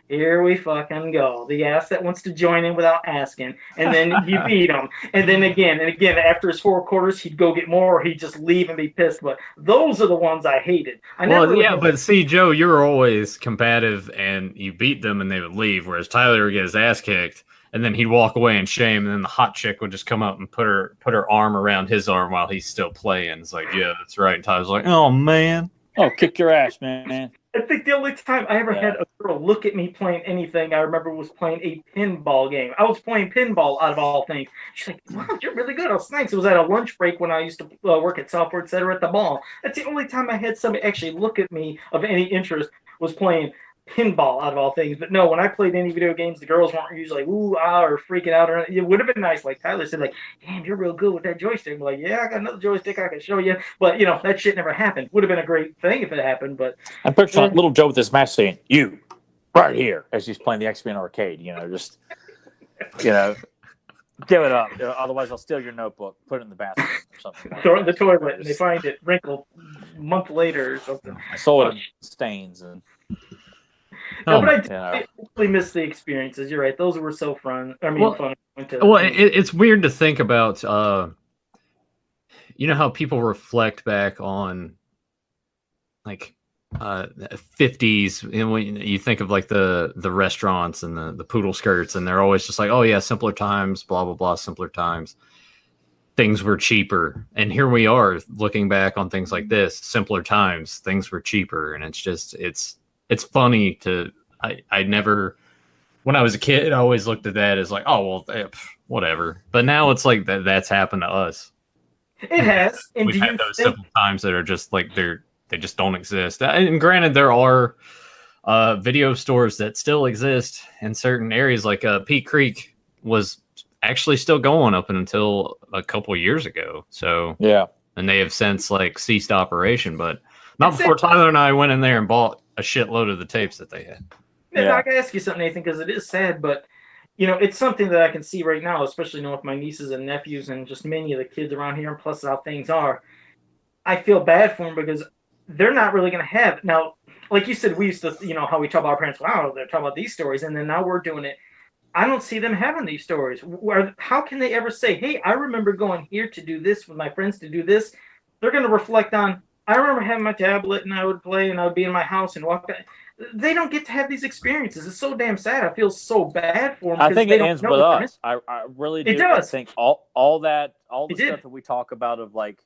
here we fucking go. The ass that wants to join in without asking. And then you beat him. And then again, after his 4 quarters, he'd go get more, or he'd just leave and be pissed. But those are the ones I hated. But see, Joe, you were always combative, and you beat them, and they would leave, whereas Tyler would get his ass kicked, and then he'd walk away in shame, and then the hot chick would just come up and put her arm around his arm while he's still playing. It's like, yeah, that's right. And Tyler's like, oh, man. Oh, kick your ass, man. I think the only time I ever had a girl look at me playing anything, I remember was playing a pinball game. I was playing pinball out of all things. She's like, wow, you're really good. Oh, thanks. It was at a lunch break when I used to work at Software Etc. at the mall. That's the only time I had somebody actually look at me of any interest was playing pinball out of all things. But no, when I played any video games, the girls weren't usually like, ooh, ah, or freaking out. Or it would have been nice, like Tyler said, like, damn, you're real good with that joystick. I'm like, yeah, I got another joystick I can show you. But, you know, that shit never happened. Would have been a great thing if it happened, but... I'm picturing little Joe with this mask saying, you, right here, as he's playing the X-Men arcade, you know, just, you know, give it up. Otherwise, I'll steal your notebook, put it in the bathroom or something. Throw it in the toilet, and they find it wrinkled a month later or something. I saw it in stains and... No, but I really miss the experiences. You're right; those were so fun. I mean, fun. It's weird to think about. You know how people reflect back on, like, 50s, and when you think of like the restaurants and the poodle skirts, and they're always just like, oh yeah, simpler times, blah blah blah, simpler times. Things were cheaper, and here we are looking back on things like this, simpler times. Things were cheaper, and it's just it's funny to I never, when I was a kid, I always looked at that as like, oh well, whatever. But now it's like that's happened to us. It has. And we've had those simple times that are just like they just don't exist. And granted, there are video stores that still exist in certain areas. Like Peak Creek was actually still going up until a couple of years ago. So yeah, and they have since like ceased operation, but not before Tyler and I went in there and bought a shitload of the tapes that they had. Yeah. I can ask you something, Nathan, because it is sad, but you know, it's something that I can see right now, especially with my nieces and nephews and just many of the kids around here, and plus how things are. I feel bad for them because they're not really going to have now. Like you said, we used to, you know, how we tell about our parents. Wow, they're talking about these stories, and then now we're doing it. I don't see them having these stories. How can they ever say, "Hey, I remember going here to do this with my friends to do this"? They're going to reflect on. I remember having my tablet and I would play and I would be in my house and walk. They don't get to have these experiences. It's so damn sad. I feel so bad for them. I think it ends with us. I really do. It does. I think all the stuff that we talk about of like,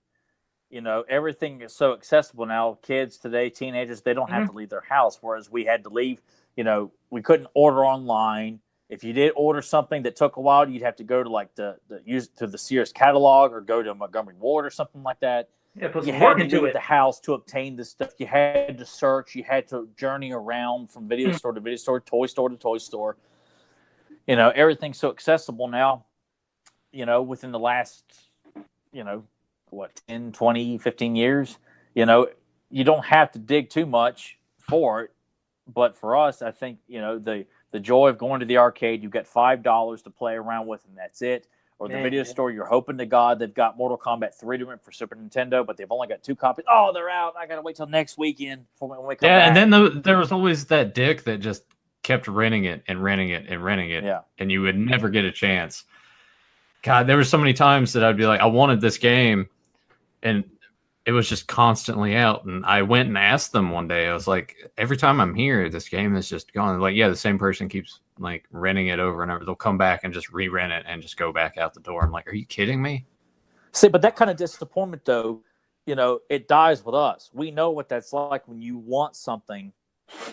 you know, everything is so accessible now. Kids today, teenagers, they don't have to leave their house. Whereas we had to leave, you know, we couldn't order online. If you did order something that took a while, you'd have to go to like the Sears catalog or go to Montgomery Ward or something like that. Yeah, you had to leave the house to obtain this stuff. You had to search. You had to journey around from video store to video store, toy store to toy store. You know, everything's so accessible now. You know, within the last, you know, 10, 20, 15 years. You know, you don't have to dig too much for it. But for us, I think, you know, the joy of going to the arcade, you've got $5 to play around with, and that's it. Or the video store, you're hoping to God they've got Mortal Kombat 3 to rent for Super Nintendo, but they've only got 2 copies. Oh, they're out. I got to wait till next weekend when we come back. And then there was always that dick that just kept renting it and renting it and renting it. Yeah. And you would never get a chance. God, there were so many times that I'd be like, I wanted this game, and it was just constantly out. And I went and asked them one day. I was like, every time I'm here, this game is just gone. Like, yeah, the same person keeps like renting it over and over. They'll come back and just re-rent it and just go back out the door. I'm like, are you kidding me? See, but that kind of disappointment, though, you know, it dies with us. We know what that's like when you want something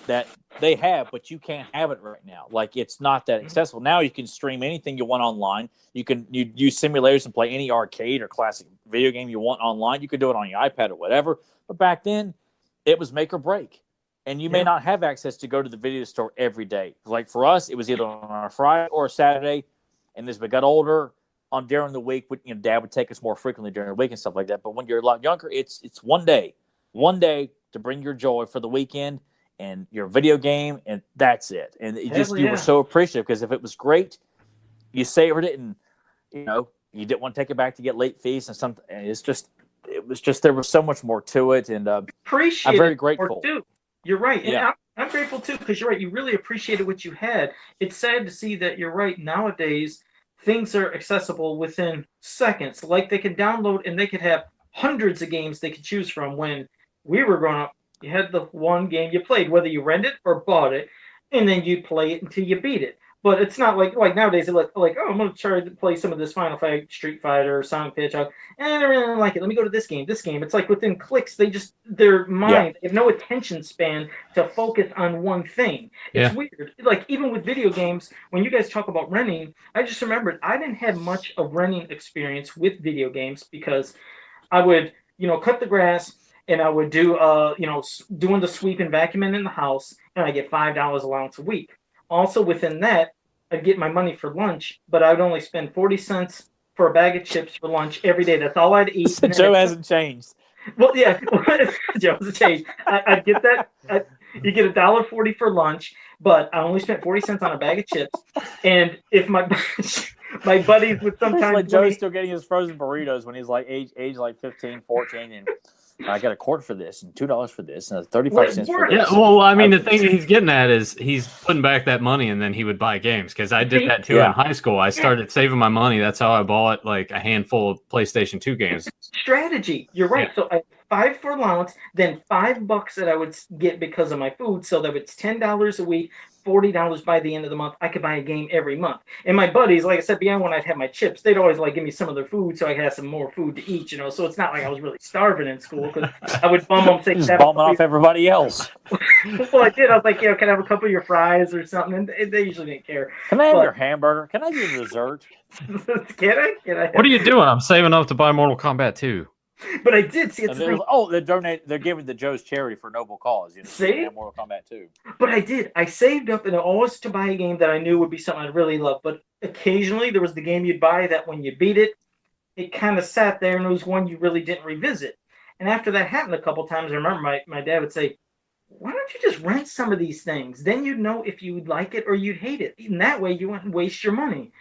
that they have, but you can't have it right now. Like, it's not that accessible. Now you can stream anything you want online. You use simulators and play any arcade or classic video game you want online. You could do it on your iPad or whatever. But back then, it was make or break. And you may not have access to go to the video store every day. Like for us, it was either on a Friday or a Saturday. And as we got older, during the week, Dad would take us more frequently during the week and stuff like that. But when you're a lot younger, it's one day to bring your joy for the weekend and your video game, and that's it. And you were so appreciative, because if it was great, you savored it, and you know you didn't want to take it back to get late fees and something. And it was just there was so much more to it, and I'm very grateful. Too. You're right, and I'm grateful too, because you're right. You really appreciated what you had. It's sad to see that you're right. Nowadays, things are accessible within seconds. Like they can download and they could have hundreds of games they could choose from. When we were growing up, you had the one game you played, whether you rented or bought it, and then you'd play it until you beat it. But it's not like nowadays, they're like, oh, I'm going to try to play some of this Final Fight, Street Fighter, Sonic the Hedgehog, and I really don't like it. Let me go to this game. It's like within clicks, their mind, they have no attention span to focus on one thing. It's weird. Like, even with video games, when you guys talk about renting, I just remembered I didn't have much of renting experience with video games, because I would, cut the grass, and I would do, doing the sweep and vacuuming in the house, and I get $5 allowance a week. Also, within that, I'd get my money for lunch, but I would only spend 40 cents for a bag of chips for lunch every day. That's all I'd eat. Joe hasn't changed. Well, yeah, Joe hasn't changed. I'd get that. You get $1.40 for lunch, but I only spent 40 cents on a bag of chips. And if my buddies would sometimes... It's like Joe's still getting his frozen burritos when he's like age like 15, 14, and... I got $1 for this and $2 for this and 35 cents for this. Yeah, well, I mean, the thing he's getting at is he's putting back that money, and then he would buy games, because I did that too in high school. I started saving my money. That's how I bought like a handful of PlayStation 2 games. Strategy. You're right. Yeah. So I $5 for allowance, then $5 that I would get because of my food. So that it's $10 a week, $40 by the end of the month. I could buy a game every month. And my buddies, like I said, beyond when I'd have my chips, they'd always give me some of their food so I could have some more food to eat, So it's not like I was really starving in school, because I would bum them, say, bumming off everybody else. Well, I did. I was like, can I have a couple of your fries or something? And they usually didn't care. Can I have your hamburger? Can I get dessert? Can I? What are you doing? I'm saving up to buy Mortal Kombat 2. But I did see it. They're giving the Joe's charity for noble cause. See? Mortal Kombat 2. But I did. I saved up, and always to buy a game that I knew would be something I'd really love. But occasionally there was the game you'd buy that when you beat it, it kind of sat there, and it was one you really didn't revisit. And after that happened a couple times, I remember my dad would say, why don't you just rent some of these things? Then you'd know if you would like it or you'd hate it. And that way you wouldn't waste your money.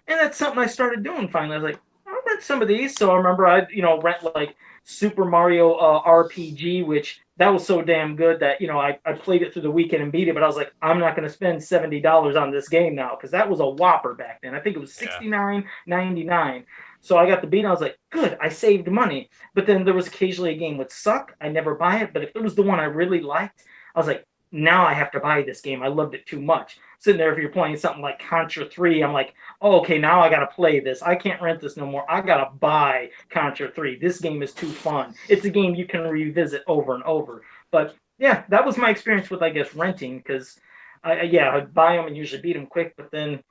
And that's something I started doing finally. I was like, I'll rent some of these. So I remember I'd, rent like Super Mario RPG, which that was so damn good that, I played it through the weekend and beat it. But I was like, I'm not going to spend $70 on this game now, because that was a whopper back then. I think it was $69.99. So I got the beat, and I was like, good, I saved money. But then there was occasionally a game would suck. I never buy it. But if it was the one I really liked, I was like, now I have to buy this game. I loved it too much. Sitting there, if you're playing something like Contra 3, I'm like, oh, okay, now I got to play this. I can't rent this no more. I got to buy Contra 3. This game is too fun. It's a game you can revisit over and over. But, yeah, that was my experience with, I guess, renting, because, I'd buy them and usually beat them quick, but then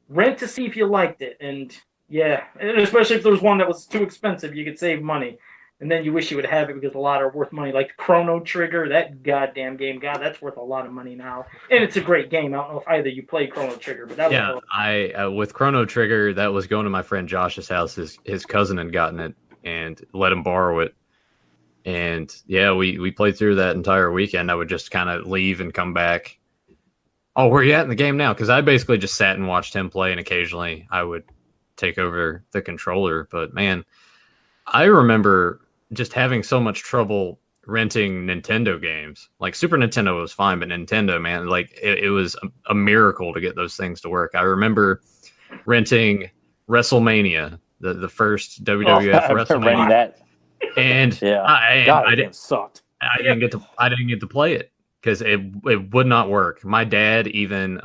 rent to see if you liked it. And, yeah, especially if there was one that was too expensive, you could save money. And then you wish you would have it, because a lot are worth money. Like Chrono Trigger, that goddamn game, God, that's worth a lot of money now. And it's a great game. I don't know if either you played Chrono Trigger, but that was I with Chrono Trigger, that was going to my friend Josh's house. His cousin had gotten it, and let him borrow it. And yeah, we played through that entire weekend. I would just kind of leave and come back. Oh, where you at in the game now? Because I basically just sat and watched him play, and occasionally I would take over the controller. But man, I remember just having so much trouble renting Nintendo games. Like Super Nintendo was fine, but Nintendo, man, like it was a miracle to get those things to work. I remember renting WrestleMania, the first WWF I remember renting WrestleMania, that. and Yeah. I It sucked. didn't get to play it because it would not work. My dad even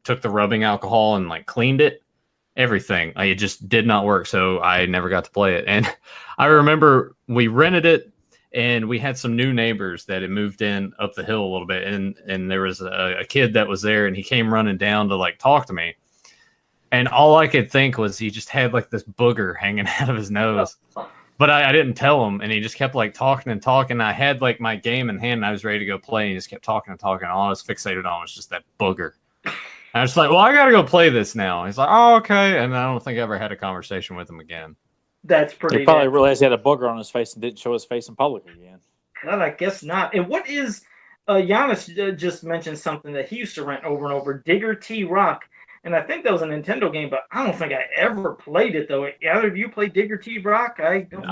took the rubbing alcohol and like cleaned it, everything. It just did not work, so I never got to play it. And I remember we rented it, and we had some new neighbors that had moved in up the hill a little bit, and there was a kid that was there, and he came running down to like talk to me. And all I could think was he just had like this booger hanging out of his nose. But I didn't tell him, and he just kept like talking and talking. I had like my game in hand, and I was ready to go play, and he just kept talking and talking. All I was fixated on was just that booger. And I was like, well, I got to go play this now. He's like, oh, okay. And I don't think I ever had a conversation with him again. That's pretty. He probably realized he had a booger on his face and didn't show his face in public again. God, I guess not. And what is Giannis just mentioned something that he used to rent over and over, Digger T Rock. And I think that was a Nintendo game, but I don't think I ever played it, though. Either of you played Digger T Rock? I don't.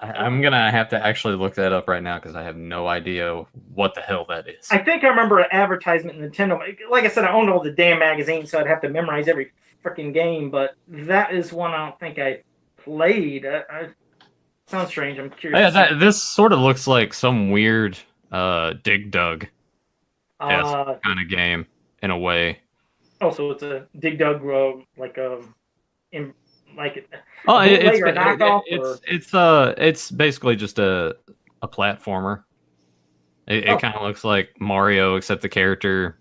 I'm going to have to actually look that up right now because I have no idea what the hell that is. I think I remember an advertisement in Nintendo. Like I said, I owned all the damn magazines, so I'd have to memorize every freaking game, but that is one I don't think I played. Sounds strange. I'm curious. Yeah, this sort of looks like some weird Dig Dug kind of game in a way. Oh, so it's a Dig Dug it's basically just a platformer. It kind of looks like Mario, except the character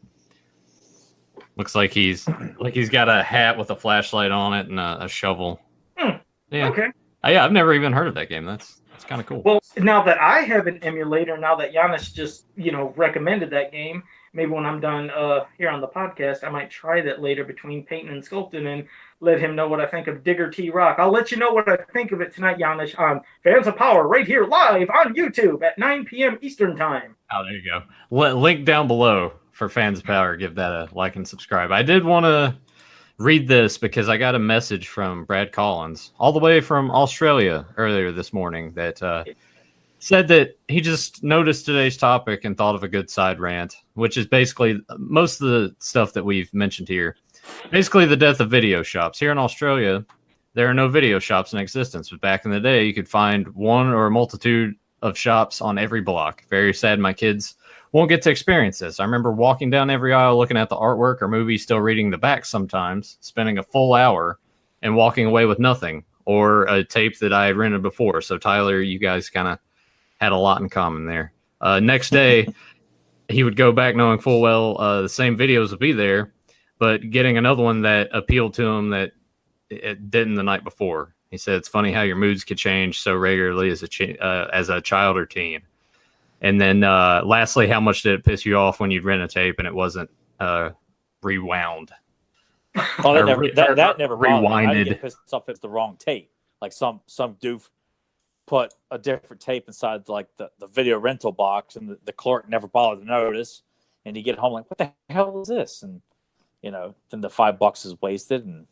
looks like he's got a hat with a flashlight on it and a shovel. Yeah. Okay. Yeah, I've never even heard of that game. That's kind of cool. Well, now that I have an emulator, now that Giannis just recommended that game, maybe when I'm done here on the podcast, I might try that later between painting and sculpting and let him know what I think of Digger T Rock. I'll let you know what I think of it tonight, Giannis, on Fans of Power right here live on YouTube at 9 p.m. Eastern Time. Oh, there you go. Link down below for Fans of Power. Give that a like and subscribe. I did want to read this because I got a message from Brad Collins all the way from Australia earlier this morning that said that he just noticed today's topic and thought of a good side rant, which is basically most of the stuff that we've mentioned here. Basically, the death of video shops. Here in Australia, there are no video shops in existence, but back in the day, you could find one or a multitude of shops on every block. Very sad my kids won't get to experience this. I remember walking down every aisle looking at the artwork or movies, still reading the back sometimes, spending a full hour and walking away with nothing or a tape that I had rented before. So, Tyler, you guys kind of had a lot in common there. Next day, he would go back knowing full well the same videos would be there, but getting another one that appealed to him that it didn't the night before. He said, it's funny how your moods could change so regularly as a child or teen. And then lastly, how much did it piss you off when you'd rent a tape and it wasn't rewound? Oh, that never rewinded. I get pissed off if it's the wrong tape. Like some doof put a different tape inside like the video rental box, and the clerk never bothered to notice. And you get home like, what the hell is this? And then the $5 is wasted. And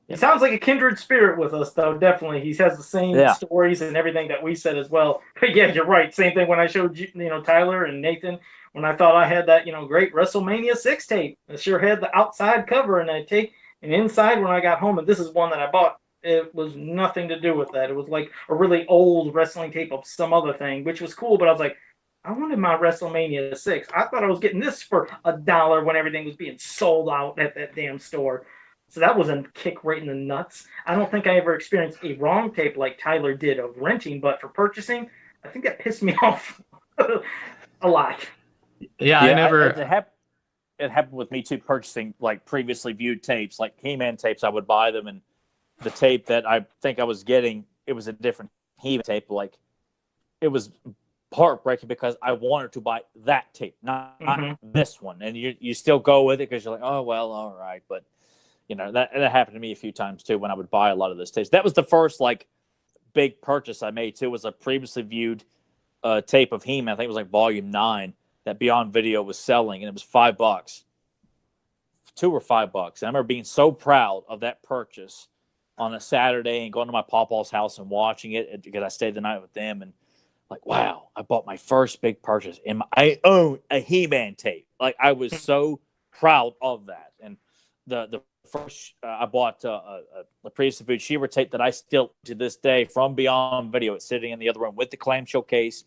he sounds like a kindred spirit with us, though. Definitely, he has the same stories and everything that we said as well. But yeah, you're right. Same thing when I showed Tyler and Nathan when I thought I had that great WrestleMania 6 tape. I sure had the outside cover and that tape, and inside when I got home, and this is one that I bought. It was nothing to do with that. It was like a really old wrestling tape of some other thing, which was cool. But I was like, I wanted my WrestleMania 6. I thought I was getting this for $1 when everything was being sold out at that damn store. So that was a kick right in the nuts. I don't think I ever experienced a wrong tape like Tyler did of renting, but for purchasing, I think that pissed me off a lot. Yeah, I never. It happened with me too, purchasing like previously viewed tapes, like He-Man tapes. I would buy them, and the tape that I think I was getting, it was a different He-Man tape. Like, it was heartbreaking because I wanted to buy that tape, not this one. And you still go with it because you're like, oh, well, all right. But You know, that happened to me a few times too when I would buy a lot of those tapes. That was the first like big purchase I made too. Was a previously viewed tape of He-Man. I think it was like Volume 9 that Beyond Video was selling, and it was $5, $2 or $5. And I remember being so proud of that purchase on a Saturday and going to my pawpaw's house and watching it because I stayed the night with them, and like, wow, I bought my first big purchase, and I own a He-Man tape. Like, I was so proud of that. And the first I bought a previously viewed She-Ra tape that I still to this day from Beyond Video. It's sitting in the other room with the clamshell case,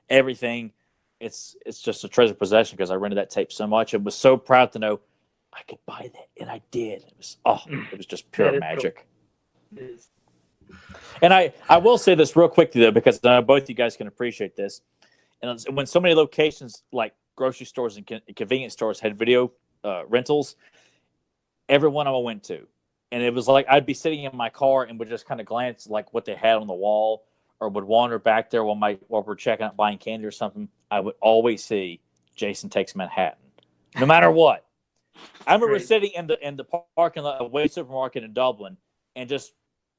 everything. It's just a treasure possession because I rented that tape so much and was so proud to know I could buy that, and I did. It was just pure magic. Cool. It is. And I will say this real quickly though, because both you guys can appreciate this. And when so many locations like grocery stores and convenience stores had video rentals, every one of them I went to, and it was like I'd be sitting in my car and would just kind of glance like what they had on the wall, or would wander back there while we're checking out buying candy or something. I would always see Jason Takes Manhattan, no matter what. I remember sitting in the parking lot of Wade Supermarket in Dublin and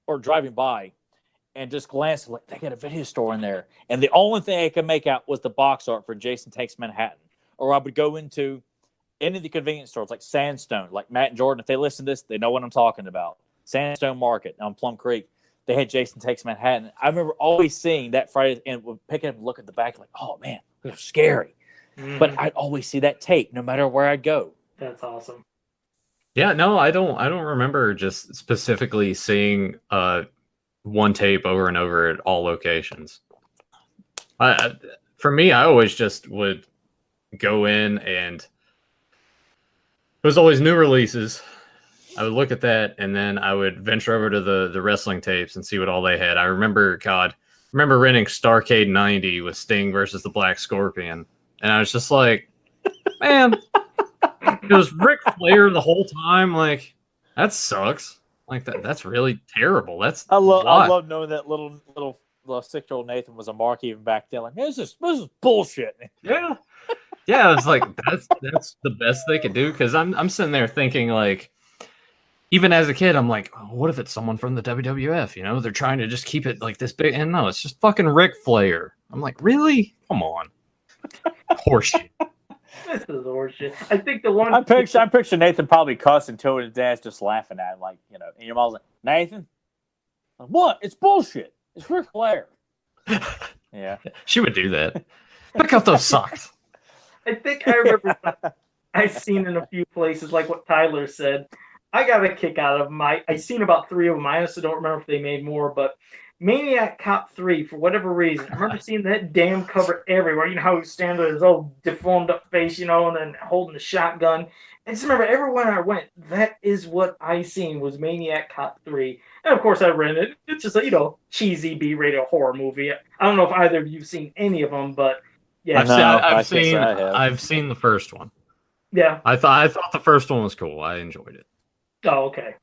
or driving by and just glancing like they got a video store in there. And the only thing I could make out was the box art for Jason Takes Manhattan. Or I would go into any of the convenience stores like Sandstone, like Matt and Jordan. If they listen to this, they know what I'm talking about. Sandstone Market on Plum Creek. They had Jason Takes Manhattan. I remember always seeing that Friday and would pick it up and look at the back like, oh man, it's scary. Mm-hmm. But I'd always see that tape no matter where I go. That's awesome. Yeah, no, I don't remember just specifically seeing one tape over and over at all locations. For me, I always just would go in, and it was always new releases. I would look at that, and then I would venture over to the wrestling tapes and see what all they had. I remember renting Starrcade 90 with Sting versus the Black Scorpion, and I was just like, man, it was Ric Flair the whole time. Like, that sucks. Like that's really terrible. I love knowing that little 6-year-old Nathan was a mark even back then. Like, this is bullshit. Yeah. Yeah, it was like that's the best they could do, because I'm sitting there thinking, like, even as a kid, I'm like, oh, what if it's someone from the WWF? You know, they're trying to just keep it like this big, and no, it's just fucking Ric Flair. I'm like, really? Come on, horseshit. This is horseshit. I think the one I picture Nathan probably cussing to his dad's just laughing at him, like, you know, and your mom's like, Nathan, what? It's bullshit. It's Ric Flair. Yeah, she would do that. Pick up those socks. I think I remember I've seen in a few places, like what Tyler said. I got a kick out of them. I seen about 3 of them. I honestly don't remember if they made more, but Maniac Cop 3, for whatever reason, I remember seeing that damn cover everywhere. You know how he stands with his old deformed up face, you know, and then holding the shotgun. I just remember everywhere I went, that is what I seen was Maniac Cop 3. And of course I rented it. It's just a, you know, cheesy B-rated horror movie. I don't know if either of you've seen any of them, but yeah. I've seen the first one. Yeah. I thought the first one was cool. I enjoyed it. Oh, okay.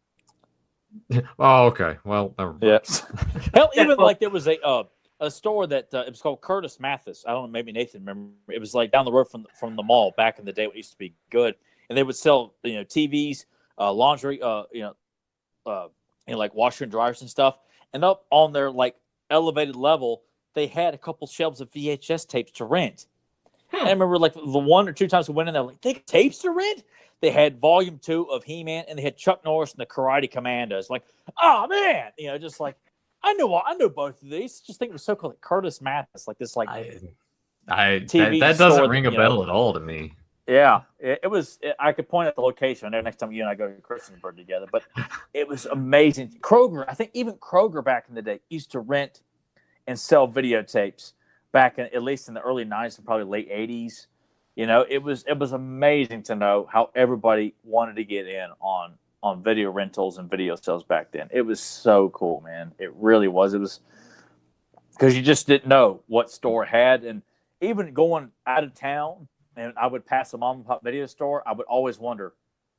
Oh, okay. Well, yes. Hell, even like there was a store that it was called Curtis Mathis. I don't know, maybe Nathan remember. It was like down the road from the mall back in the day. It used to be good, and they would sell TVs, laundry, like washer and dryers and stuff. And up on their like elevated level, they had a couple shelves of VHS tapes to rent. I remember like the 1 or 2 times we went in there, like, they got tapes to rent? They had Volume 2 of He-Man, and they had Chuck Norris and the Karate Commandos. Like, oh man, you know, just like I know both of these. Just think it was so cool. Like Curtis Mathis, like this, like TV that doesn't ring a bell at all to me. Yeah, it was. I could point at the location. I know next time you and I go to Christiansburg together, but it was amazing. Kroger, I think even Kroger back in the day used to rent and sell videotapes back in, at least in the early 90s and probably late 80s. You know, it was amazing to know how everybody wanted to get in on video rentals and video sales back then. It was so cool, man. It really was. It was because you just didn't know what store had. And even going out of town, and I would pass a mom and pop video store, I would always wonder,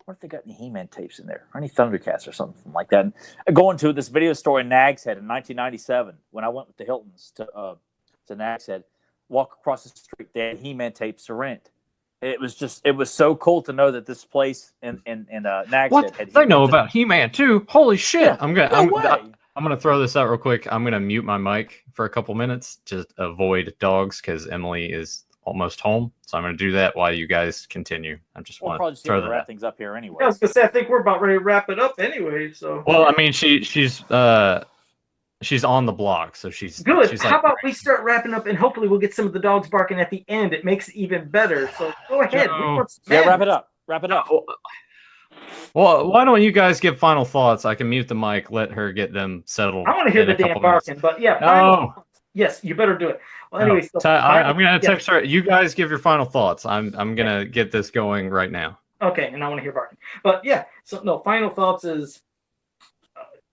what if they got any He-Man tapes in there or any Thundercats or something like that? And going to this video store in Nags Head in 1997 when I went with the Hiltons to Nags Head, walk across the street, they had He-Man tapes to rent. it was so cool to know that this place in Nags What? had They know He-Man. about He-Man too. Holy shit! Yeah, I'm way. gonna throw this out real quick. I'm gonna mute my mic for a couple minutes to avoid dogs because Emily is almost home. So I'm gonna do that while you guys continue. I just We'll want probably to just throw gonna that wrap out. things up here anyway. I was gonna say, I think we're about ready to wrap it up anyway. So. Well, I mean, she's on the block, so she's Good. She's How like, about we start wrapping up, and hopefully we'll get some of the dogs barking at the end. It makes it even better. So go ahead. Joe. Wrap it up. Wrap it up. Well, why don't you guys give final thoughts? I can mute the mic, let her get them settled. I want to hear in the a damn couple minutes. barking, but yeah. No. Yes, you better do it. Well, anyway, so I'm gonna text her. You guys give your final thoughts. I'm gonna get this going right now. Okay, and I want to hear barking. But yeah, so no, final thoughts is,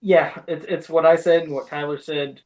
yeah, it's what I said and what Tyler said.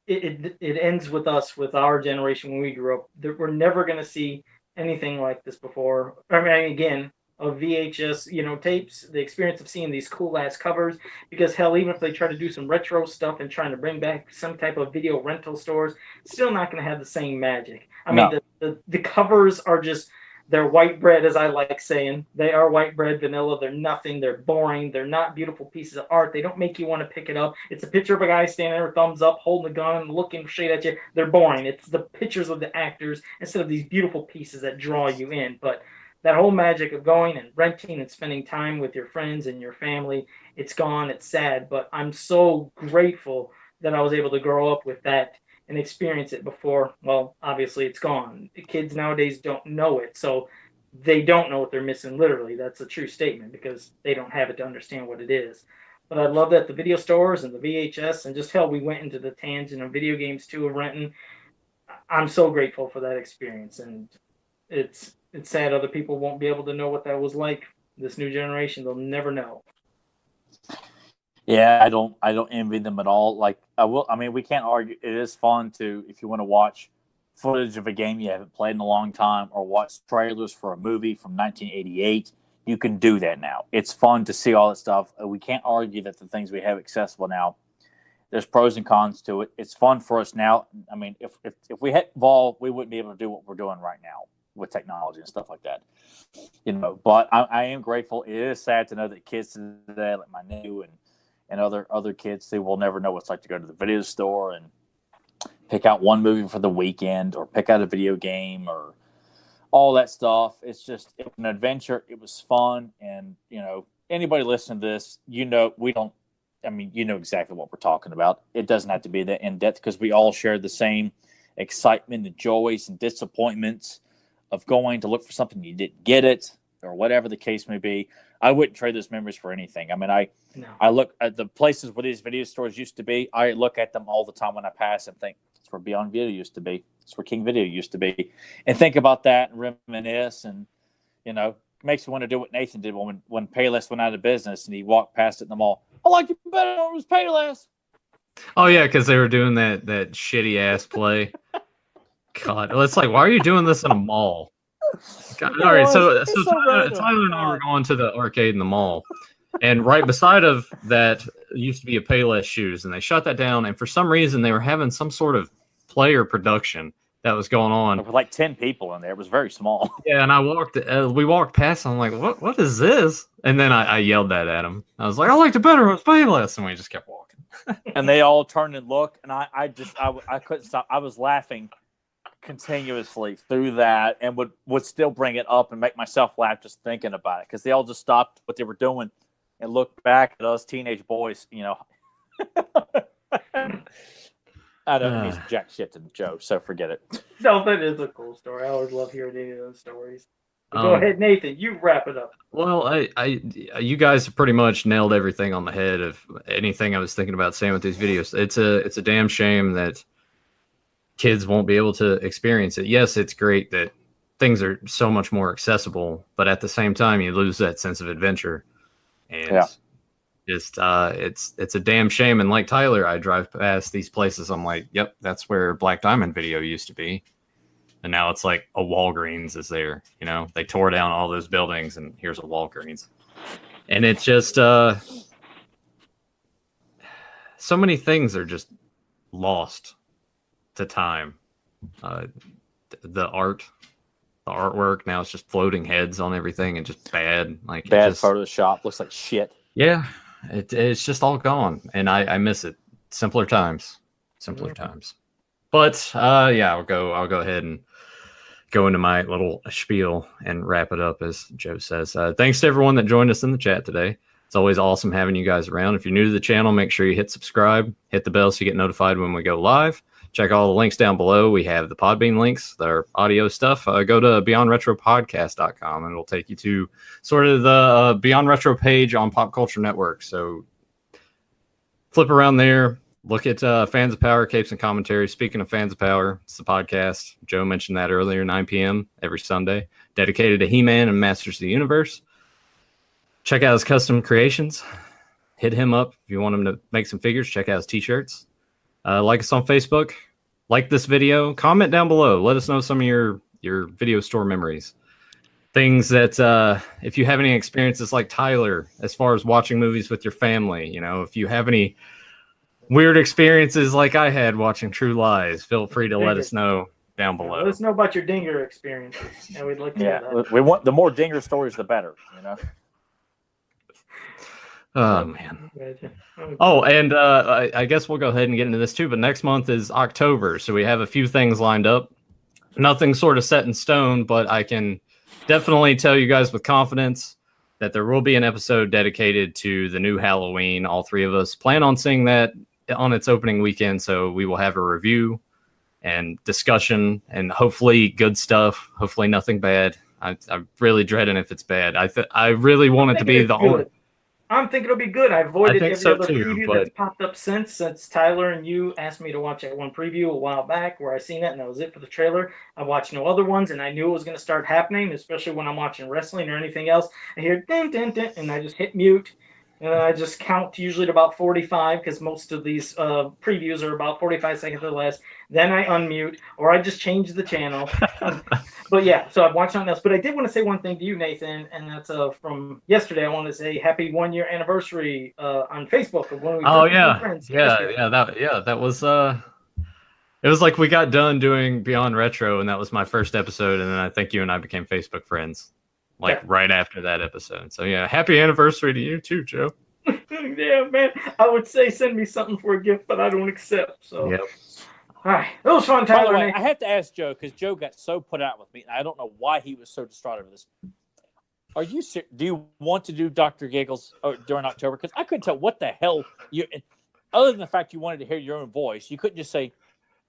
It ends with us, with our generation when we grew up. We're never going to see anything like this before. I mean, again, of VHS, tapes, the experience of seeing these cool ass covers. Because hell, even if they try to do some retro stuff and trying to bring back some type of video rental stores, still not going to have the same magic. I mean, the covers are just, they're white bread, as I like saying. They are white bread, vanilla. They're nothing. They're boring. They're not beautiful pieces of art. They don't make you want to pick it up. It's a picture of a guy standing there, thumbs up, holding a gun, looking straight at you. They're boring. It's the pictures of the actors instead of these beautiful pieces that draw you in. But that whole magic of going and renting and spending time with your friends and your family, it's gone. It's sad. But I'm so grateful that I was able to grow up with that and experience it before. Well, obviously it's gone. The kids nowadays don't know it, so they don't know what they're missing. Literally, that's a true statement because they don't have it to understand what it is. But I love that the video stores and the VHS and just hell, we went into the tangent of video games too, of renting. I'm so grateful for that experience, and it's sad other people won't be able to know what that was like. This new generation, they'll never know. Yeah, I don't envy them at all. Like I mean, we can't argue. It is fun to, if you want to watch footage of a game you haven't played in a long time, or watch trailers for a movie from 1988. You can do that now. It's fun to see all that stuff. We can't argue that the things we have accessible now, there's pros and cons to it. It's fun for us now. I mean, if we had evolved, we wouldn't be able to do what we're doing right now with technology and stuff like that. But I am grateful. It is sad to know that kids today, like my nephew and other kids, they will never know what it's like to go to the video store and pick out one movie for the weekend, or pick out a video game, or all that stuff. It's just an adventure. It was fun. And, anybody listening to this, we don't, I mean, exactly what we're talking about. It doesn't have to be that in depth because we all share the same excitement and joys and disappointments of going to look for something you didn't get it, or whatever the case may be. I wouldn't trade those memories for anything. I mean, I look at the places where these video stores used to be. I look at them all the time when I pass and think, that's where Beyond Video used to be. That's where King Video used to be. And think about that and reminisce. And, makes me want to do what Nathan did when Payless went out of business and he walked past it in the mall. I liked it better when it was Payless. Oh, yeah, because they were doing that shitty-ass play. God, it's like, why are you doing this in a mall? God, all right, so Tyler and I were going to the arcade in the mall, and right beside of that used to be a Payless Shoes, and they shut that down, and for some reason they were having some sort of player production that was going on. There were like 10 people in there. It was very small. Yeah, and we walked past, and I'm like, what is this? And then I yelled that at him. I was like, I liked it better with Payless, and we just kept walking. And they all turned and looked, and I couldn't stop. I was laughing continuously through that, and would still bring it up and make myself laugh just thinking about it, because they all just stopped what they were doing and looked back at us teenage boys. I don't mean jack shit to Joe, so forget it. No, that is a cool story. I always love hearing any of those stories. Go ahead, Nathan. You wrap it up. Well, you guys have pretty much nailed everything on the head of anything I was thinking about saying with these videos. It's a damn shame that kids won't be able to experience it. Yes, it's great that things are so much more accessible, but at the same time, you lose that sense of adventure. And just it's a damn shame. And like Tyler, I drive past these places. I'm like, yep, that's where Black Diamond Video used to be. And now it's like a Walgreens is there. They tore down all those buildings, and here's a Walgreens. And it's just so many things are just lost to time. The art, the artwork. Now it's just floating heads on everything and just bad. Like Bad Photoshop. Looks like shit. Yeah, it's just all gone, and I miss it. Simpler times. But yeah, I'll go ahead and go into my little spiel and wrap it up, as Joe says. Thanks to everyone that joined us in the chat today. It's always awesome having you guys around. If you're new to the channel, make sure you hit subscribe, hit the bell so you get notified when we go live. Check all the links down below. We have the Podbean links, their audio stuff. Go to beyondretropodcast.com and it'll take you to sort of the Beyond Retro page on Pop Culture Network. So flip around there. Look at Fans of Power, Capes and Commentary. Speaking of Fans of Power, it's the podcast. Joe mentioned that earlier, 9 p.m. every Sunday, dedicated to He-Man and Masters of the Universe. Check out his custom creations. Hit him up if you want him to make some figures. Check out his t-shirts. Like us on Facebook. Like this video. Comment down below. Let us know some of your video store memories. Things that, if you have any experiences like Tyler, as far as watching movies with your family, you know, if you have any weird experiences like I had watching True Lies, feel free to let us know down below. Let us know about your dinger experiences. And we'd like to hear that. We want the more dinger stories, the better, you know. Oh, man. Oh, and I guess we'll go ahead and get into this too, but next month is October, so we have a few things lined up. Nothing sort of set in stone, but I can definitely tell you guys with confidence that there will be an episode dedicated to the new Halloween. All three of us plan on seeing that on its opening weekend, so we will have a review and discussion and hopefully good stuff, hopefully nothing bad. I'm really dreading if it's bad. I really want it to be the only... I'm thinking it'll be good. I avoided every so other preview that's popped up since Tyler and you asked me to watch that one preview a while back where I seen it, and that was it for the trailer. I watched no other ones, and I knew it was going to start happening, especially when I'm watching wrestling or anything else. I hear ding, ding, ding, and I just hit mute. And then I just count usually to about 45 because most of these previews are about 45 seconds or less. Then I unmute or I just change the channel. But yeah, so I've watched something else. But I did want to say one thing to you, Nathan, and that's from yesterday. I wanted to say happy 1 year anniversary on Facebook of when we were friends. That was it was like we got done doing Beyond Retro, and that was my first episode, and then I think you and I became Facebook friends. Right after that episode. So yeah, happy anniversary to you too, Joe. Yeah, man. I would say send me something for a gift, but I don't accept. So yep. All right. It was fun, Tyler. By the way, I have to ask Joe, because Joe got so put out with me, and I don't know why he was so distraught over this. Are you do you want to do Dr. Giggles during October? Because I couldn't tell what the hell you, other than the fact you wanted to hear your own voice, you couldn't just say,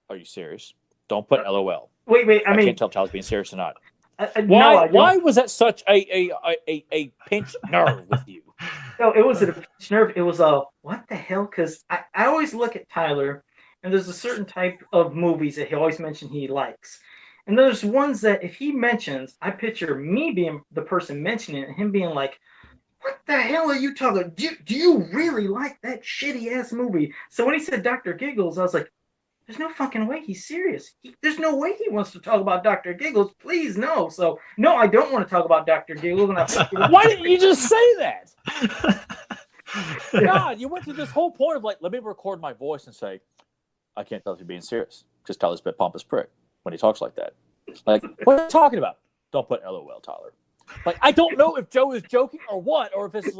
"Are you serious?" Don't put LOL. Wait. I mean, can't tell if Tyler's being serious or not. Why was that such a pinched nerve with you? No, it wasn't a pinched nerve. It was a what the hell? Because I always look at Tyler, and there's a certain type of movies that he always mentions he likes. And there's ones that if he mentions, I picture me being the person mentioning it, and him being like, what the hell are you talking? Do you really like that shitty-ass movie? So when he said Dr. Giggles, I was like, there's no fucking way he's serious. There's no way he wants to talk about Dr. Giggles. Please, no. So, no, I don't want to talk about Dr. Giggles. And why didn't you just say that? God, you went through this whole point of let me record my voice and say, I can't tell if you're being serious. Just tell this bit pompous prick when he talks like that. What are you talking about? Don't put LOL, Tyler. I don't know if Joe is joking or what, or if this is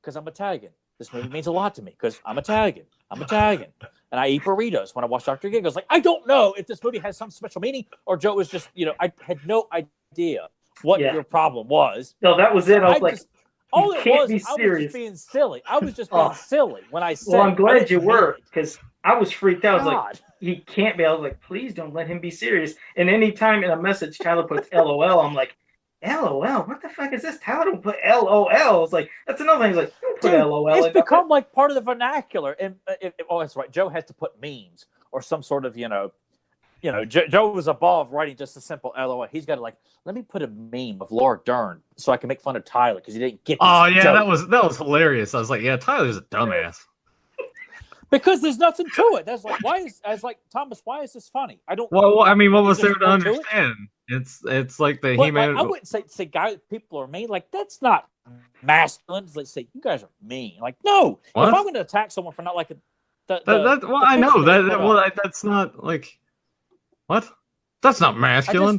because I'm Italian. This movie means a lot to me because I'm Italian. And I eat burritos when I watch Dr. Giggles. I don't know if this movie has some special meaning or Joe was just, I had no idea what your problem was. No, that was it. I was like, all it was, I was just being silly. I was just being silly when I said. Well, I'm glad you were, because I was freaked out. I was like, he can't be. I was like, please don't let him be serious. And anytime in a message Tyler puts LOL, I'm like, LOL? What the fuck is this? Tyler don't put LOL. It's like, that's another thing. He's like, don't put LOL. It's become part of the vernacular. And that's right. Joe has to put memes or some sort of, Joe was above writing just a simple LOL. He's got to let me put a meme of Laura Dern so I can make fun of Tyler because he didn't get this joke. that was hilarious. I was like, yeah, Tyler's a dumbass. Because there's nothing to it. That's Thomas, why is this funny? I don't. Well, I mean, what was there to understand? It's like the He-Man. I wouldn't say guys, people are mean. That's not masculine. Let's say you guys are mean. No. What? If I'm going to attack someone for not liking I know that. That's not what? That's not masculine.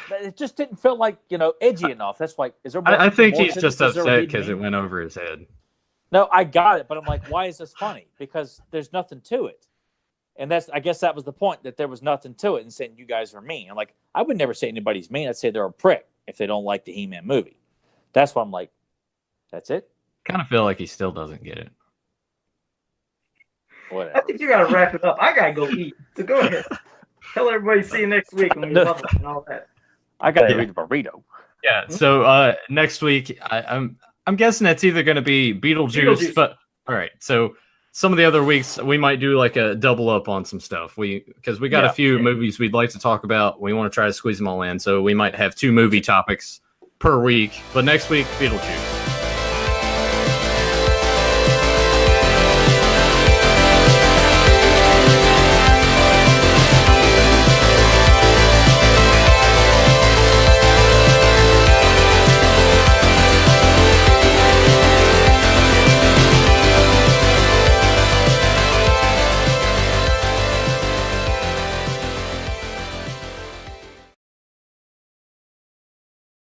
But it just didn't feel like, edgy enough. That's like, is there? I think more he's to just this? Is there a upset hidden because it meaning? went over his head. No, I got it, but I'm like, why is this funny? Because there's nothing to it. And I guess that was the point, that there was nothing to it, and saying you guys are mean. I'm like, I would never say anybody's mean. I'd say they're a prick if they don't like the He-Man movie. That's why I'm like, that's it? Kind of feel like he still doesn't get it. Whatever. I think you gotta wrap it up. I gotta go eat. So go ahead. Tell everybody, see you next week when we love it and all that. I got to read a burrito. Yeah. So next week, I'm guessing it's either going to be Beetlejuice, but all right. So some of the other weeks we might do like a double up on some stuff. Because we got a few movies we'd like to talk about. We want to try to squeeze them all in. So we might have 2 movie topics per week. But next week, Beetlejuice.